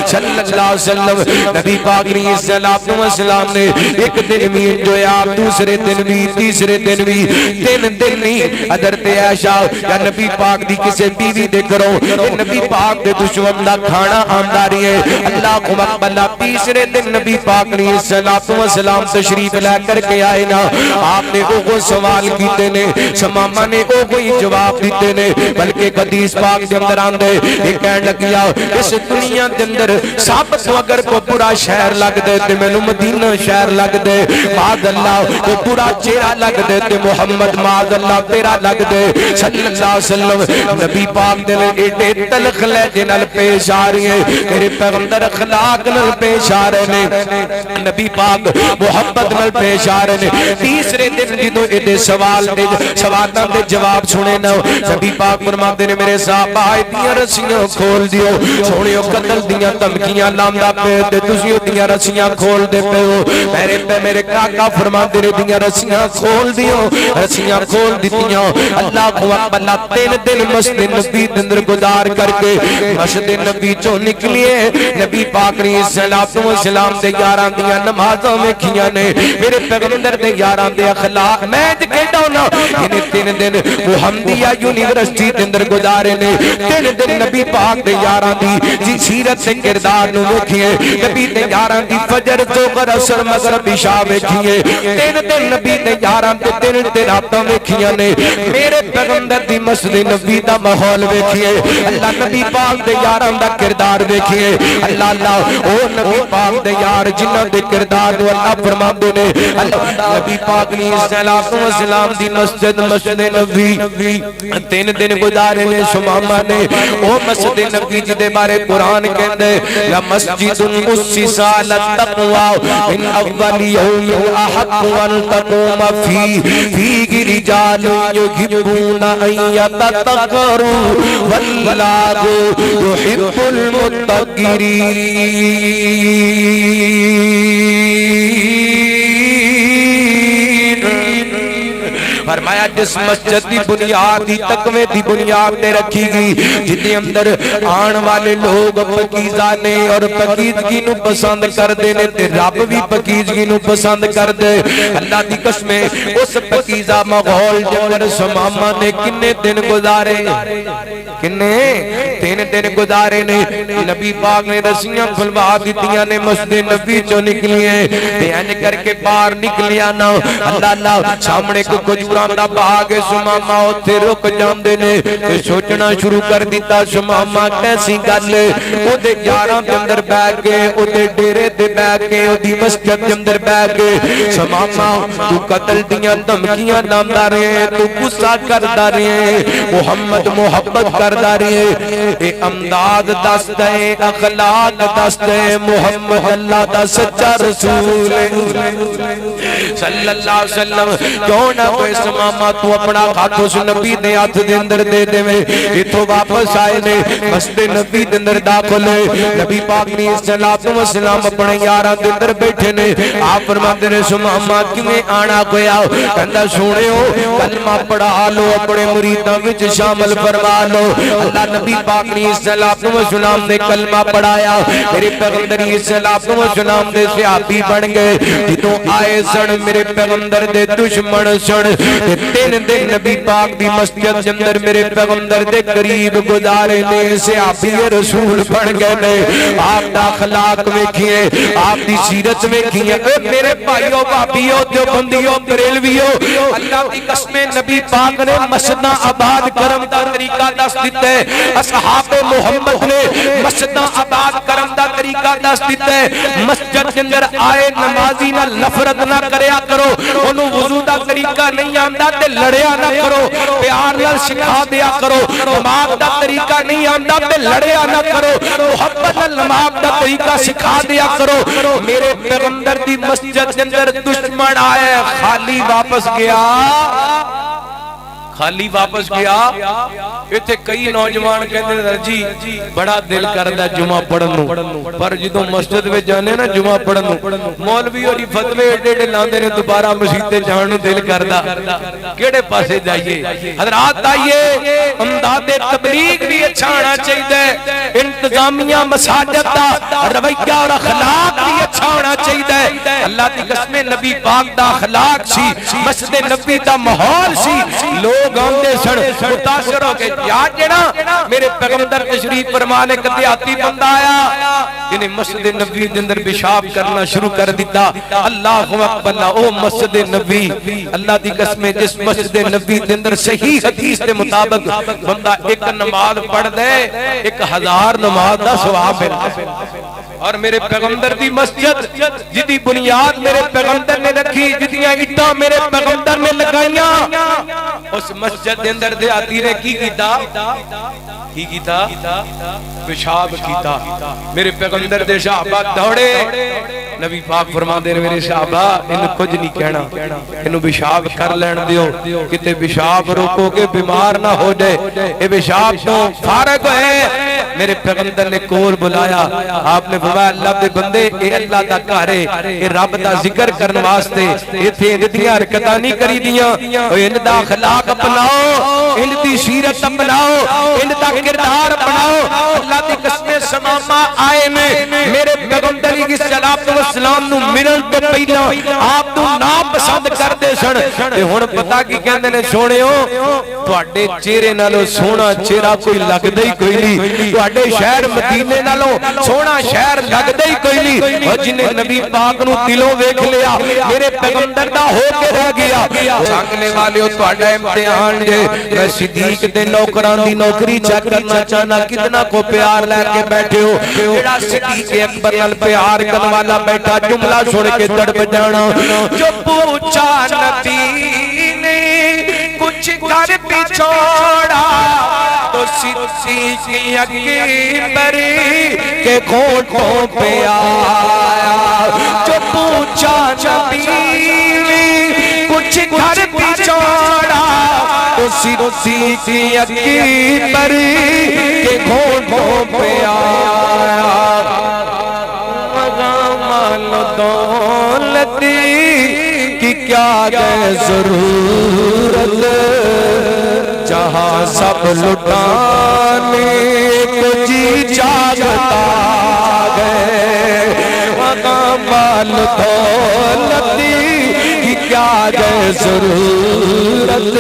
صلی اللہ علیہ وسلم نبی پاک نے صلاۃ و سلام نے ایک دن بھی انجویا دوسرے دن بھی تیسرے دن بھی تین دن نہیں حضرت عائشہ یا نبی پاک دی کسے بیوی دے گھروں نبی پاک دے دشمن دا کھانا آمدا رہی ہے اللہ کو مقبلہ تیسرے دن نبی پاک نے صلاۃ و سلام تشریف لے کر کے آئے نا آپ نے وہ سوال کیتے نے سماما نے وہ کوئی جواب دیتے نے بلکہ حدیث پاک دے اندر آندے یہ کہن لگیا اس دنیا دے اندر سب تو اگر کو برا شہر لگ دے تے مینوں مدینہ شہر لگ دے معاذ اللہ کو برا چہرہ لگ دے تے محمد معاذ اللہ تیرا لگ دے صلی اللہ علیہ وسلم نبی پاک دے ایڈے تلخ لہجے نال پیش آ رہی ہیں میرے پیغمبر اخلاق نال پیش آ رہے نے نبی پاک محبت نال پیش آ رہے نے تیسرے دن جدوں ایڈے سوالوں دے جواب سنے نا نبی پاک فرماتے نے میرے صحابہ ایدیاں رسیاں کھول دیو سونیو قتل دیاں دھمکیاں لامدا پے تے تسی دیاں رسیاں کھول دے پے ہو میرے کاکا فرماتے نے دیاں رسیاں کھول دیو رسیاں کھول دتیاں اللہ کو اکبر تین دن مسجد نبی دے اندر گزار کر کے مسجد نبی چوں نکلیے نبی پاک نے صلاۃ و سلام دے یاراں دیاں نمازاں ویکھیاں نے میرے پیغمبر دے یاراں دے اخلاق میں کہتا ہوں نا انہیں تین دن محمدیہ یونیورسٹی دے اندر گزارے نے تین دن نبی پاک دے یاراں دی سیرت سے کردار نو ویکھیے نبی دے یاراں دی فجر ظہر عصر مغرب عشاء ویکھیے تین دن نبی دے یاراں تے تین تے راتاں ویکھیاں نے میرے پیغمبر دی مسجد نبی دا ماحول ویکھیے اللہ نبی پاک دے یاراں دا کردار ویکھیے اللہ اللہ او نبی پاک دے یار جنہاں دے کردار نو اللہ فرماندے نے اللہ نبی پاک نے صلاۃ و سلام دی مسجد نبی تین دن گزارے نے سماما نے او مسجد نبی جی دے بارے قرآن کہندے یا مسجد اسس علی التقوی من اول یوم احق ان تقوم فیہ رجال یحبون ان یتطہروا واللہ یحب المتطہرین فرمایا جس مسجد دی بنیاد دی تقوی دی بنیاد تے رکھی گئی جدے اندر آن والے لوگ پاکیزہ نے اور پاکیزگی نو پسند کر دے نے تے رب بھی پاکیزگی نو پسند کر دے اللہ دی قسم اس پاکیزہ ماحول جنر سماما نے کنے دن گزارے کنے تین دن گزارے نے نبی پاک نے رسیاں کھلوا دیتیاں نے مسجد نبی چوں نکلیے بیان کر کے باہر نکلیا نا اللہ سامنے کو کجورا دا باغ سماما اوتھے رک جاندے نے تے سوچنا شروع کر دیتا سماما کیسی گل او دے یاراں دے اندر بیٹھ کے او دے ڈیرے تے بیٹھ کے او دی مسجد دے اندر بیٹھ کے سماما تو قتل دیاں دھمکیاں لاندا رہے تو غصہ کردا رہے محمد محبت کردا رہے اے امداد دست ہے اخلاق دست ہے محمد اللہ دا سچا رسول صلی اللہ علیہ وسلم کیوں نہ کوئی سماما تو اپنا ہاتھ اس نبی دے ہاتھ دے اندر دے دے میں اتھو واپس آئے نے مسجد نبی دے اندر داخل ہے نبی پاک نے صلاۃ و سلام اپنے یاراں دے اندر بیٹھے نے آپ فرماتے نے سماما کیویں آنا کویا کہندا سونیو کلمہ پڑھا لو اپنے مریداں وچ شامل فرما لو اللہ نبی پاک نے صلاۃ و سلام نے کلمہ پڑھایا میرے پیغمبر صلاۃ و سلام دے صحابی بن گئے جدوں آئے سن میرے پیغمبر دے دشمن سن تے تین دن نبی پاک دی مسجد دے اندر میرے پیغمبر دے قریب گزارے نے صحابی رسول بن گئے نے آپ دا اخلاق ویکھیے آپ دی سیرت ویکھیے میرے بھائیو بھابیو دیوبندیو بریلویو اللہ دی قسم نبی پاک نے مسجداں آباد کرم دا طریقہ دس دیتا ہے اصحاب محمد نے مسجداں آباد کرم دا طریقہ دس دیتا ہے مسجد کے اندر آئے نمازی نہ نفرت نہ کریا کرو انہوں وضو دا طریقہ نہیں آندا تے لڑیا نہ کرو پیار نال سکھا دیا کرو نماز دا طریقہ نہیں آندا تے لڑیا نہ کرو محبت نال نماز دا طریقہ سکھا دیا کرو میرے پیغمبر دی مسجد کے اندر دشمن آئے خالی واپس گیا ایتھے کئی نوجوان کہندے نے جی بڑا دل کردا جمعہ پڑھن نوں پر جدوں مسجد وچ جانے نا جمعہ پڑھن نوں مولوی ہوری فتوی ایڈے لاندے نے دوبارہ مسجد تے جان نوں دل کردا کیڑے پاسے جائیے حضرات آئیے امداد تبلیغ بھی اچھا ہونا چاہیے انتظامیہ مساجد دا رویہ اور اخلاق بھی اچھا ہونا چاہیے اللہ دی قسم نبی پاک دا اخلاق سی مسجد نبی دا ماحول سی لوگ آندے سن متاثر ہو کے یا جڑا میرے پیغمبر تشریف فرما نے کتے آتی بندہ آیا جنہیں مسجد نبی دے اندر پیشاب کرنا شروع کر دیتا اللہ اکبر او مسجد نبی اللہ دی قسم جس مسجد نبی دے اندر صحیح حدیث دے مطابق بندہ ایک نماز پڑھ دے 1000 نماز دا ثواب ملتا ہے اور میرے پیغمبر دی مسجد جدی بنیاد میرے پیغمبر نے رکھی جدیاں اٹھاں میرے پیغمبر نے لگائیاں اس مسجد دے اندر دے آتی نے کی کیتا پیشاب کیتا میرے پیغمبر دے صحابہ دوڑے نبی پاک فرما دے میرے صحابہ ان کچھ نہیں کہنا انہوں پیشاب کر لین دیو کتے پیشاب روکو کہ بیمار نہ ہو جائے اے پیشاب تو فارغ ہے میرے پیغمبر نے کول بلایا آپ نے فرمایا اللہ دے بندے اے اللہ دا گھر ہے اے رب دا ذکر کرن واسطے ایتھے دیاں حرکتاں نہیں کری دیاں اوے ان دا اخلاق اپناؤ ان دی سیرت اپناؤ ان دا کردار اپناؤ اللہ دی قسم سماما آئے نے میرے پیغمبر علیہ الصلوۃ والسلام نو ملن تو پہلا آپ تو نام پسند کردے سن تے ہن پتہ کی کہندے نے سونےو تواڈے چہرے نالوں سونا چہرہ کوئی لگدا ہی کوئی نہیں تواڈے شہر مدینے نالوں سونا شہر لگدا ہی کوئی نہیں او جنے نبی پاک نو دلوں ویکھ لیا میرے پیغمبر دا ہو کے رہ گیا سانگنے والیو تواڈا امتحان جے میں صدیق دے نوکراں دی نوکری چیک کرنا چاہنا کتنا کو پیار لے کے بیٹھے ہو جڑا صدیق اکبر نال پیار کرن والا بیٹھا جملہ سن کے تڑپ جانا جو پوچھا نبی نے کچھ گھر بھی چھوڑا تو صدیق اکبر کے گھونٹوں پہ آیا جو پوچھا نبی نے کچھ گھر بھی چھوڑا تو صدیق اکبر کے گھونٹوں پہ آیا مال دولت کی کیا ہے ضرورت جہاں سب لٹانے کو جی جاگتا گئے مال دولت کی کیا ہے ضرورت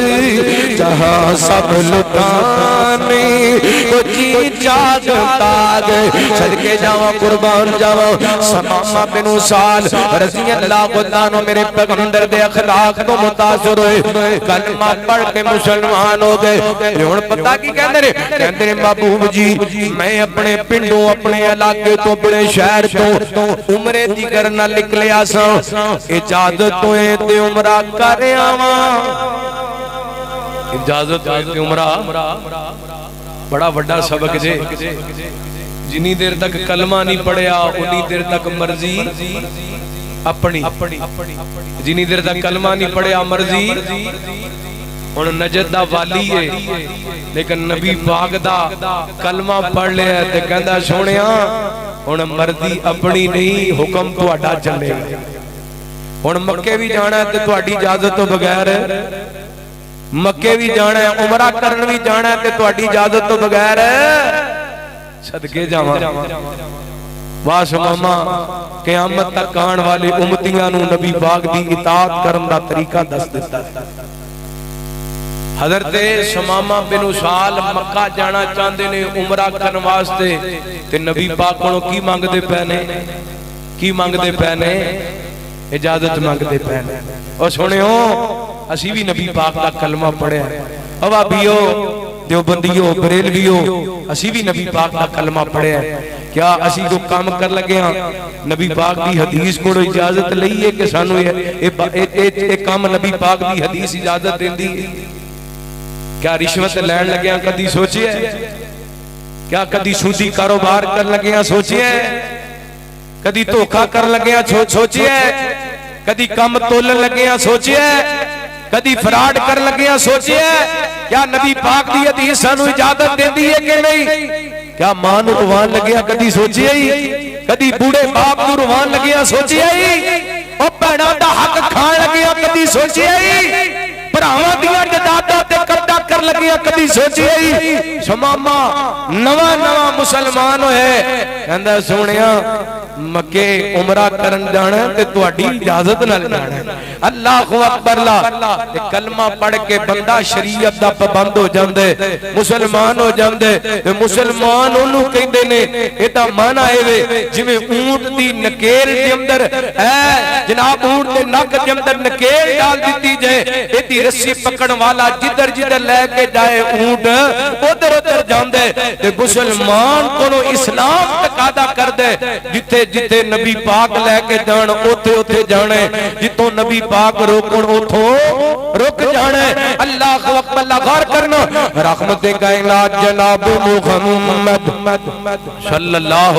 جہاں سب لٹانے کو جی جاگتا گئے صدقے جاؤں قربان جاؤں سمامہ بن اسال رضی اللہ عنہ میرے پیغمبر دے اخلاق تو متاثر ہوئے کلمہ پڑھ کے مسلمان ہو گئے ہن پتہ کی کہندے نے محبوب جی میں اپنے پنڈوں اپنے علاقے تو اپنے شہر تو عمرے دی کرنا نکلیا سا اجازت ہوئے تے عمرہ کر آواں اجازت ہوئے تے عمرہ بڑا بڑا سبق جے جنی دیر تک کلمہ نہیں پڑھیا انی دیر تک مرضی اپنی جنی دیر تک کلمہ نہیں پڑھیا مرضی ان نجد دا والی ہے لیکن نبی پاک دا کلمہ پڑھ لیا ہے تے کہندہ سونیا ان مرضی اپنی نہیں حکم تو اڈا چلے گا ان مکے بھی جانا ہے تے تو اڈی اجازت تو بغیر ہے مکے بھی جانا ہے عمرہ کرن بھی جانا ہے تے تو اڈی اجازت تو بغیر ہے صدقے جاواں واس ماما قیامت تک آن والے امتیاں نو نبی پاک دی اطاعت کرن دا طریقہ دس دیتا ہے حضرت سمامہ بن اسال مکہ جانا چاہتے نے عمرہ کرن واسطے تے نبی پاک کو کی مانگدے پہنے کی مانگدے پہنے اجازت مانگدے پہنے اور سنیو اسی بھی نبی پاک کا کلمہ پڑھے ہیں اوابیو دیوبندیو بریلویو اسی بھی نبی پاک کا کلمہ پڑھے ہیں کیا اسی کو کام کر لگے ہیں نبی پاک دی حدیث کو اجازت لئیے کہ سانو ایک کام نبی پاک دی حدیث اجازت دیں دی کیا رشوت لین لگے ہیں کدی سوچئے کیا کدی سودی کاروبار کر لگے ہیں سوچئے کدی دھوکا کر لگے ہیں سوچئے کدی کم تولن لگے ہیں سوچئے کدی فراڈ کر لگے ہیں سوچئے کیا نبی پاک دی حدیث سانو اجازت دیں دی ہے کہ نہیں کیا ماں نو روان لگے ہیں کدی سوچئے ہی کدی بوڑھے باپ نو روان لگے ہیں سوچئے ہی او بہناں دا حق کھان لگے ہیں کدی سوچئے ہی پراواں دیاں جائیداداں تے قبضہ کر لگے ہیں کدی سوچئے ہی سماما نواں نواں مسلمان ہوئے کہندا سونیا مکے عمرہ کرن جانا تے تہاڈی اجازت نال جانا اللہ اکبر لا تے کلمہ پڑھ کے بندہ شریعت دا پابند ہو جاندے مسلمان ہو جاندے تے مسلمان اونوں کہندے نے ایدا معنی اے وے جویں اونٹ دی نکیل دے اندر اے جناب اونٹ دے نک دے اندر نکیل ڈال دتی جائے ایدی رسی پکڑن والا جدھر جدھر لے کے جائے اونٹ ادھر ادھر جاندے تے مسلمان کولوں اسلام تقاضا کر دے جتھے جتے نبی پاک لے کے جان اوتھے اوتھے جانے جتوں نبی پاک روکن اوتھوں رک جانے اللہ اکبر اللہ غور کرنا رحمت کائنات جناب محمد صلی اللہ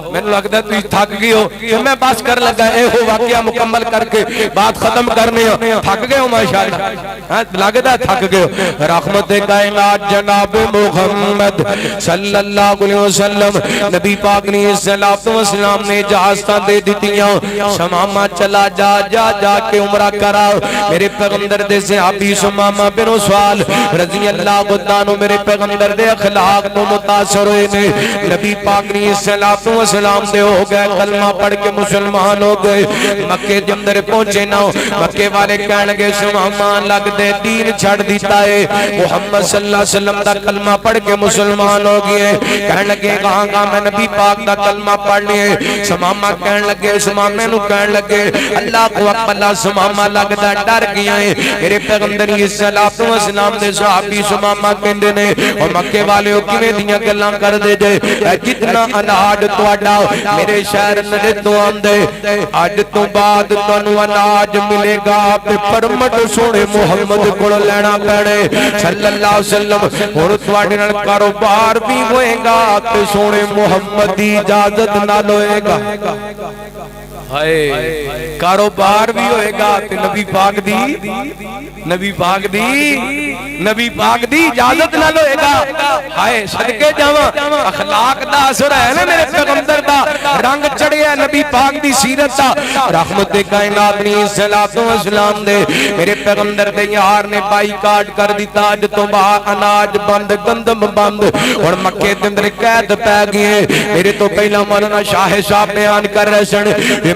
میں نے لگتا ہے تو تھک گئی ہو کہ میں بس کر لگا اے ہو واقعہ مکمل کر کے بات ختم کرنے ہو تھک گئے ہو ماشاءاللہ لگتا ہے تھک گئے ہو رحمت کائنات جناب محمد صلی اللہ علیہ وسلم نبی پاک نے السلام نے اجازتاں دے دتیاں سمامہ چلا جا جا جا کے عمرہ کرا میرے پیغمبر دے صحابی سمامہ بن اسال رضی اللہ عنہ میرے پیغمبر دے اخلاق تو متاثر ہوئے نے نبی پاک نے السلام دے ہو گئے کلمہ پڑھ کے مسلمان ہو گئے مکے دے اندر پہنچے نہ مکے والے کہنے لگے سمامہ لگ دے دین چھڑ دیتا ہے محمد صلی اللہ علیہ وسلم دا کلمہ پڑھ کے مسلمان ہو گئے کہنے لگے کہاں کہاں میں نبی پاک دا کلمہ پڑھ لیے سمامہ کہنے لگے سمامہ نو کہنے لگے اللہ کو اکبر سمامہ لگتا ڈر گیا ہے میرے پیغمبر علیہ السلام دے صحابی سمامہ کہندے نے اور مکے والے کیویں دیاں گلاں کر دے جے جتنا اناج تواڈا میرے شہر نہ تو آندے اج تو بعد تانوں اناج ملے گا تے پرمٹ سونے محمد کول لینا پینے صلی اللہ علیہ وسلم ہن تواڈے نال کاروبار بھی ہوئے گا تے سونے محمد دی اجازت نال ہوئے گا ہائے کاروبار بھی ہوئے گا تے نبی پاک دی اجازت نہ ہوئے گا ہائے صدقے جاواں اخلاق دا اثر ہے نا میرے پیغمبر دا رنگ چڑھیا نبی پاک دی سیرت دا رحمت کائنات نے السلام دے میرے پیغمبر دے یار نے بائی کاٹ کر دیتا اج تو بعد اناج بند گندم بند اور مکے دے اندر قید پے گئے میرے تو پہلا مولانا شاہ صاحب بیان کر رہے سن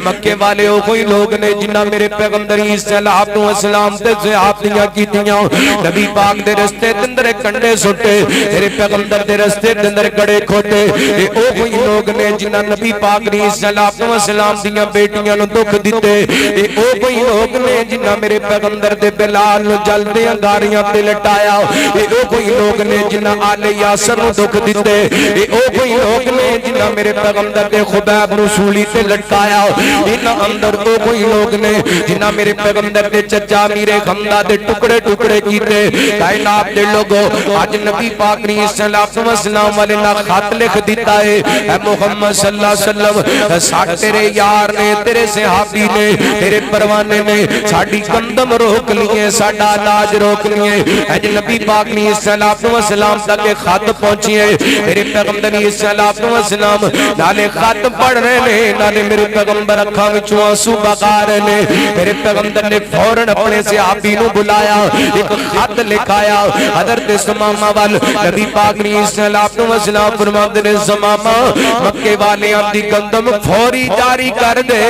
مکے والے وہ کوئی لوگ نے جنہ میرے پیغمبر السلام تے صحابیاں کیتیاں نبی پاک دے رستے دے اندر کنڈے سٹے میرے پیغمبر دے رستے دے اندر گڑے کھوٹے اے او کوئی لوگ نے جنہ نبی پاک نے السلام دیاں بیٹیاں نو دکھ دتے اے او کوئی لوگ نے جنہ میرے پیغمبر دے بلال نو جلدے انگاریاں تے لٹایا اے او کوئی لوگ نے جنہ آل یاسر نو دکھ دتے اے او کوئی لوگ نے جنہ میرے پیغمبر دے خبیب نو سولی تے لٹکایا ان اندر تو کوئی لوگ نے جنہ میرے پیغمبر دے چچا میرے غمدہ دے ٹکڑے ٹکڑے کیتے کائنات دے لوگو آج نبی پاک نے السلام والے نہ خط لکھ دیتا ہے اے محمد صلی اللہ علیہ وسلم ساٹھ تیرے یار نے تیرے صحابی نے تیرے پروانے نے ساڑی گندم روک لیے ساڑا علاج روک لیے اج نبی پاک نے السلام تک خط پہنچیے میرے پیغمبر نے السلام نالے خط پڑھ رہے نے نالے میرے پیغمبر اکھاں وچوں آنسو بغا رہے نے میرے پیغمبر نے فوراً اپنے صحابی نو بلایا ایک خط لکھایا حضرت سمامہ وال نبی پاک علیہ السلام فرماتے نے سمامہ مکے والیاں دی گندم فوری جاری کر دے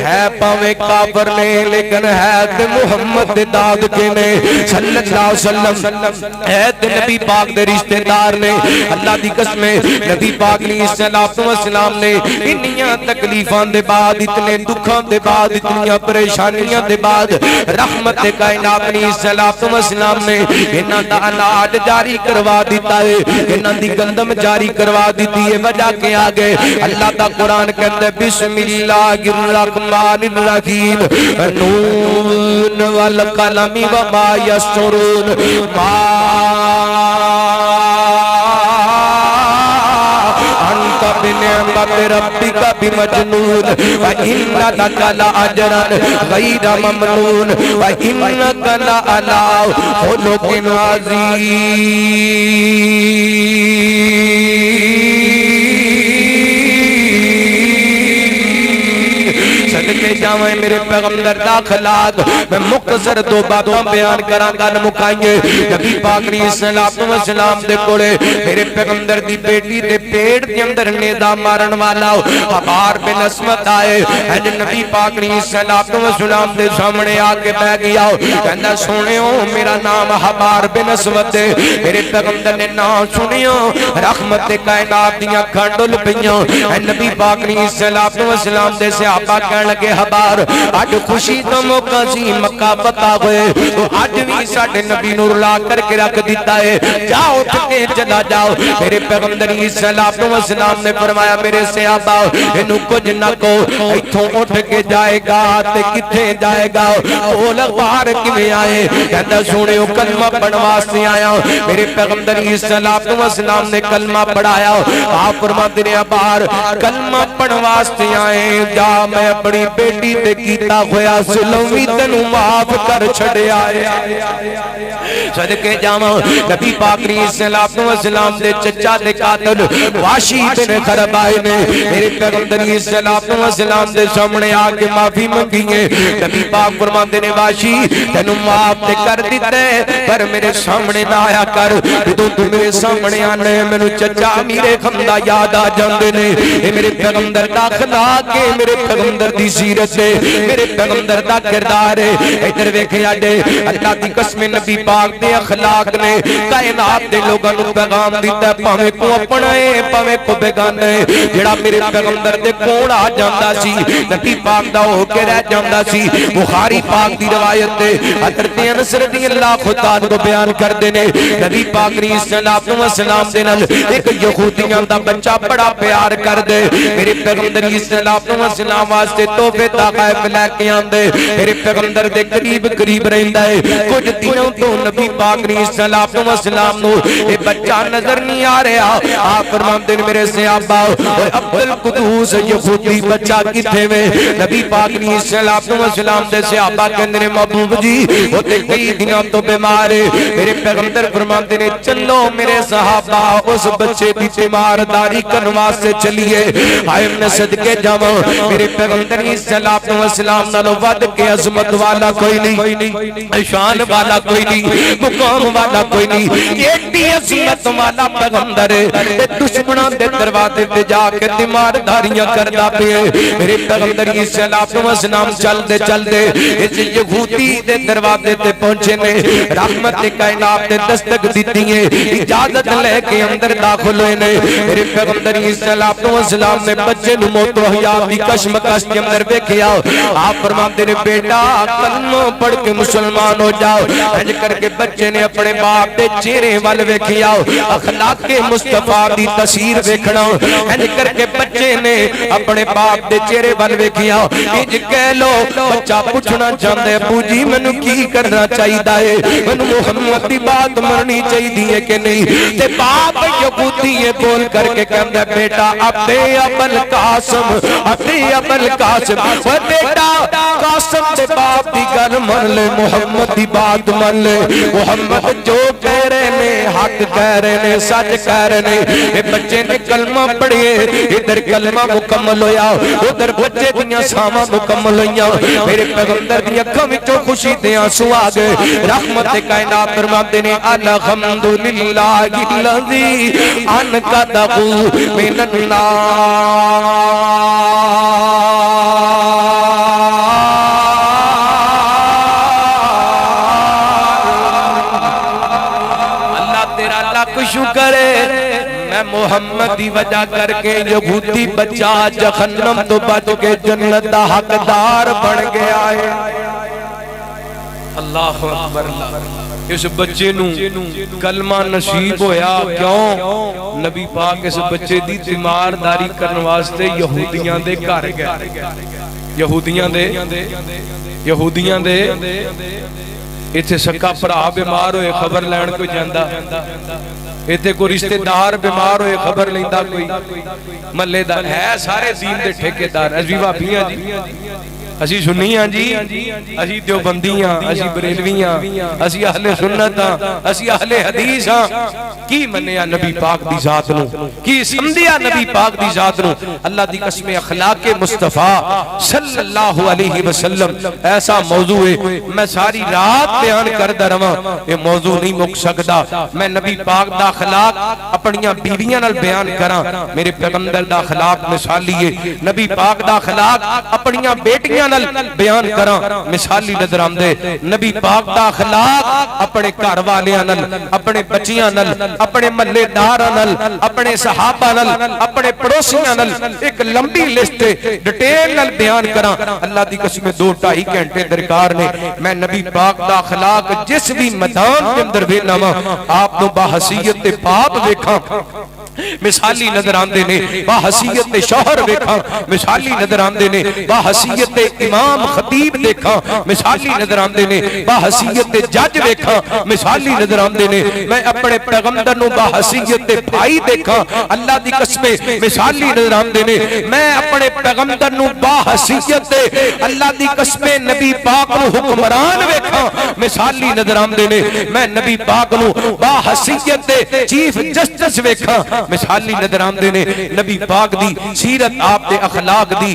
ہے پاویں کافر نے لیکن ہے تے محمد دے داد کے نے صلی اللہ علیہ وسلم ہے تے نبی پاک دے رشتہ دار نے اللہ دی قسم نبی پاک علیہ السلام نے انیاں تکلیفاں دے بعد اتنے دکھاں دے بعد اتنی پریشانیاں دے بعد رحمت کائنات علیہ السلام نے انہاں دا اناج جاری کروا دیتا ہے انہاں دی گندم جاری کروا دیتی ہے وجہ کے آگے اللہ دا قرآن کہتا ہے بسم اللہ الرحمن الرحیم نون والقلم وما یسطرون ما انت بنعمت ربک بمجنون وإن لک لأجرا غیر ممنون وإنک لعلی خلق عظیم صدقے جاویں میرے پیغمبر دا اخلاق میں مختصر دو باتاں بیان کراں گا مکائیں نبی پاک علیہ السلام دے کولے میرے پیغمبر دی بیٹی دے پیٹ دے اندر نیدا مارن والا حبار بن اسمت آئے اج نبی پاک علیہ السلام دے سامنے آ کے بیٹھ گیا کہندا سنیو میرا نام حبار بن اسمت ہے میرے پیغمبر نے نام سنیو رحمت کائنات دیاں کھنڈل پیاں اے نبی پاک علیہ السلام دے صحابہ کہن لگے حبار اج خوشی دا موقع سی مکہ فتح ہوئے تو اج بھی ساڈے نبی نور لا کر کے رکھ دیتا ہے جاؤ اٹھ کے چلا جاؤ میرے پیغمبر علیہ السلام نے فرمایا میرے صحابہ انہوں کچھ نہ کو ایتھوں اٹھ کے جائے گا تے کتھے جائے گا وہ لغبار کیویں آئے کہندا سنیو کلمہ پڑھن واسطے آیا میرے پیغمبر علیہ السلام نے کلمہ پڑھایا آپ فرماتے ہیں حبار کلمہ پڑھن واسطے آئے جا میں اپنی بیٹی تے کیتا ہویا ظلم وی تینوں معاف کر چھڑیا صدقے جاواں نبی پاک علیہ السلام دے چچا دے قاتل واشی بن خرب آئے نے میرے پیغمبر علیہ السلام دے سامنے آ کے معافی منگی ہے نبی پاک فرماندے نے واشی تینوں معاف تے کر دیتا ہے پر میرے سامنے نہ آیا کر جدوں تو میرے سامنے آنے مینوں چچا میرے خمدا یاد آ جاندے نے اے میرے پیغمبر دا اخلاق ہے میرے پیغمبر دی سیرت ہے میرے پیغمبر دا کردار ہے ادھر ویکھیا جے اللہ دی قسم نبی پاک دے اخلاق نے کائنات دے لوگاں نوں پیغام دیتا ہے پاویں کو اپنا ہے پاویں کو بیگانہ ہے جڑا میرے پیغمبر دے کول آ جاندا سی نبی پاک دا ہو کے رہ جاندا سی بخاری پاک دی روایت تے حضرت انس رضی اللہ عنہ کو بیان کردے نے نبی پاک علیہ السلام دے نال ایک یہودیاں دا بچہ بڑا پیار کردے میرے پیغمبر علیہ السلام واسطے تحفے تحائف لے کے آندے میرے پیغمبر دے قریب قریب رہندا ہے کچھ دنوں تو نبی پاک علیہ السلام نو اے بچہ نظر نہیں آ رہا آپ فرماندے نے میرے صحابہ اوے عبد القدوس یہودی بچہ کتھے وے نبی پاک علیہ السلام دے صحابہ کہندے نے محبوب جی او تے کئی دنوں تو بیمار ہے میرے پیغمبر فرماندے نے چلو میرے صحابہ اس بچے دی تیمارداری کرن واسطے چلیے آئے میں صدقے جاواں میرے پیغمبر علیہ السلام نالوں ود کے عظمت والا کوئی نہیں شان والا کوئی نہیں مقام والا کوئی نہیں ایڈی عظمت والا پیغمبر تے دشمناں دے دروازے تے جا کے تیمارداریاں کردا پئے میرے پیغمبر علیہ السلام چلدے چلدے اس یہودی دے دروازے تے پہنچے نے رحمت کائنات تے دستک دتی ہے اجازت لے کے اندر داخل ہوئے نے میرے پیغمبر علیہ السلام نے بچے نوں موت و حیات دی کشمکش کے اندر دیکھیا آپ فرماتے نے بیٹا کلمہ پڑھ کے مسلمان ہو جاؤ انج کر کے بچے نے اپنے باپ دے چہرے ول ویکھیا اخلاق کے مصطفیٰ دی تصویر ویکھنا انج کر کے بچے نے اپنے باپ دے چہرے ول ویکھیا انج کہہ لو بچہ پوچھنا چاہندا ہے ابو جی مینوں کی کرنا چاہیدا ہے مینوں محمد دی بات مننی چاہیدی ہے کہ نہیں تے باپ یہودی ہے بول کر کے کہندا بیٹا عبد ابل قاسم عبد ابل قاسم او بیٹا قاسم دے باپ دی گل من لے محمد دی بات من لے محمد جو کہہ رہے نے حق کہہ رہے نے سچ کہہ رہے نے اے بچے نے کلمہ پڑھے ادھر کلمہ مکمل ہویا ادھر بچے دیاں ساواں مکمل ہویاں میرے پیغمبر دی اکھاں وچوں خوشی دے آنسو آ گئے رحمت کائنات فرماتے نے الحمدللہ الذی انقذہ من النار شکر ہے میں محمد دی وجہ کر کے یہودی بچہ جہنم تو بچ کے جنت دا حقدار بن گیا ہے اللہ اکبر اس بچے نو کلمہ نصیب ہویا کیوں نبی پاک اس بچے دی تیمارداری کرنے واسطے یہودیاں دے گھر گئے یہودیاں دے ایتھے سکا بھرا بیمار ہوئے خبر لین کوئی جاندا ایتھے کوئی رشتہ دار بیمار ہوئے خبر لیندا کوئی محلے دار ہے سارے دین دے ٹھیکیدار اسی بھابیاں جی اسی سنیاں جی اسی دیوبندیاں اسی بریلویاں اسی اہل سنت ہاں اسی اہل حدیث ہاں کی منیا نبی پاک دی ذات نو کی سمجھیا نبی پاک دی ذات نو اللہ دی قسم اخلاق مصطفیٰ صلی اللہ علیہ وسلم ایسا موضوع ہے میں ساری رات بیان کردہ رہا یہ موضوع نہیں مک سکتا میں نبی پاک دا اخلاق اپنیاں بیویاں نال بیان کراں میرے پیغمبر دا اخلاق مثالی ہے نبی پاک دا اخلاق اپنیاں بیٹیاں بیان کراں مثالی نظر آمدے نبی پاک دا اخلاق اپنے گھر والیاں نال اپنے بچیاں نال اپنے محلے داراں نال اپنے صحابہ نال اپنے پڑوسیاں نال ایک لمبی لسٹ ڈیٹیل نال بیان کراں اللہ دی قسم 2-2.5 گھنٹے درکار نے میں نبی پاک دا اخلاق جس بھی میدان کے اندر ویکھنا وا آپ نو باحثیت پاپ ویکھاں مثالی نظر آندے نے باحثیت شوہر ویکھاں مثالی نظر آندے نے باحثیت امام خطیب دیکھاں مثالی نظر آندے نے باحثیت جج ویکھاں مثالی نظر آندے نے میں اپنے پیغمبر نو باحثیت بھائی دیکھاں اللہ دی قسم مثالی نظر آندے نے میں اپنے پیغمبر نو باحثیت اللہ دی قسم نبی پاک نو حکمران ویکھاں مثالی نظر آندے نے میں نبی پاک نو باحثیت چیف جسٹس ویکھاں مثالی نظر آمدے نے نبی پاک دی سیرت آپ دے اخلاق دی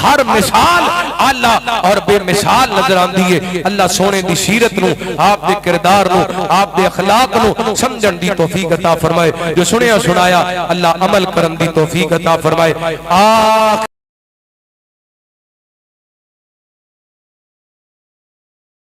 ہر مثال اعلیٰ اور بے مثال نظر آمدی ہے اللہ سونے دی سیرت نو آپ دے کردار نو آپ دے اخلاق نو سمجھن دی توفیق عطا فرمائے جو سنیا سنایا اللہ عمل کرن دی توفیق عطا فرمائے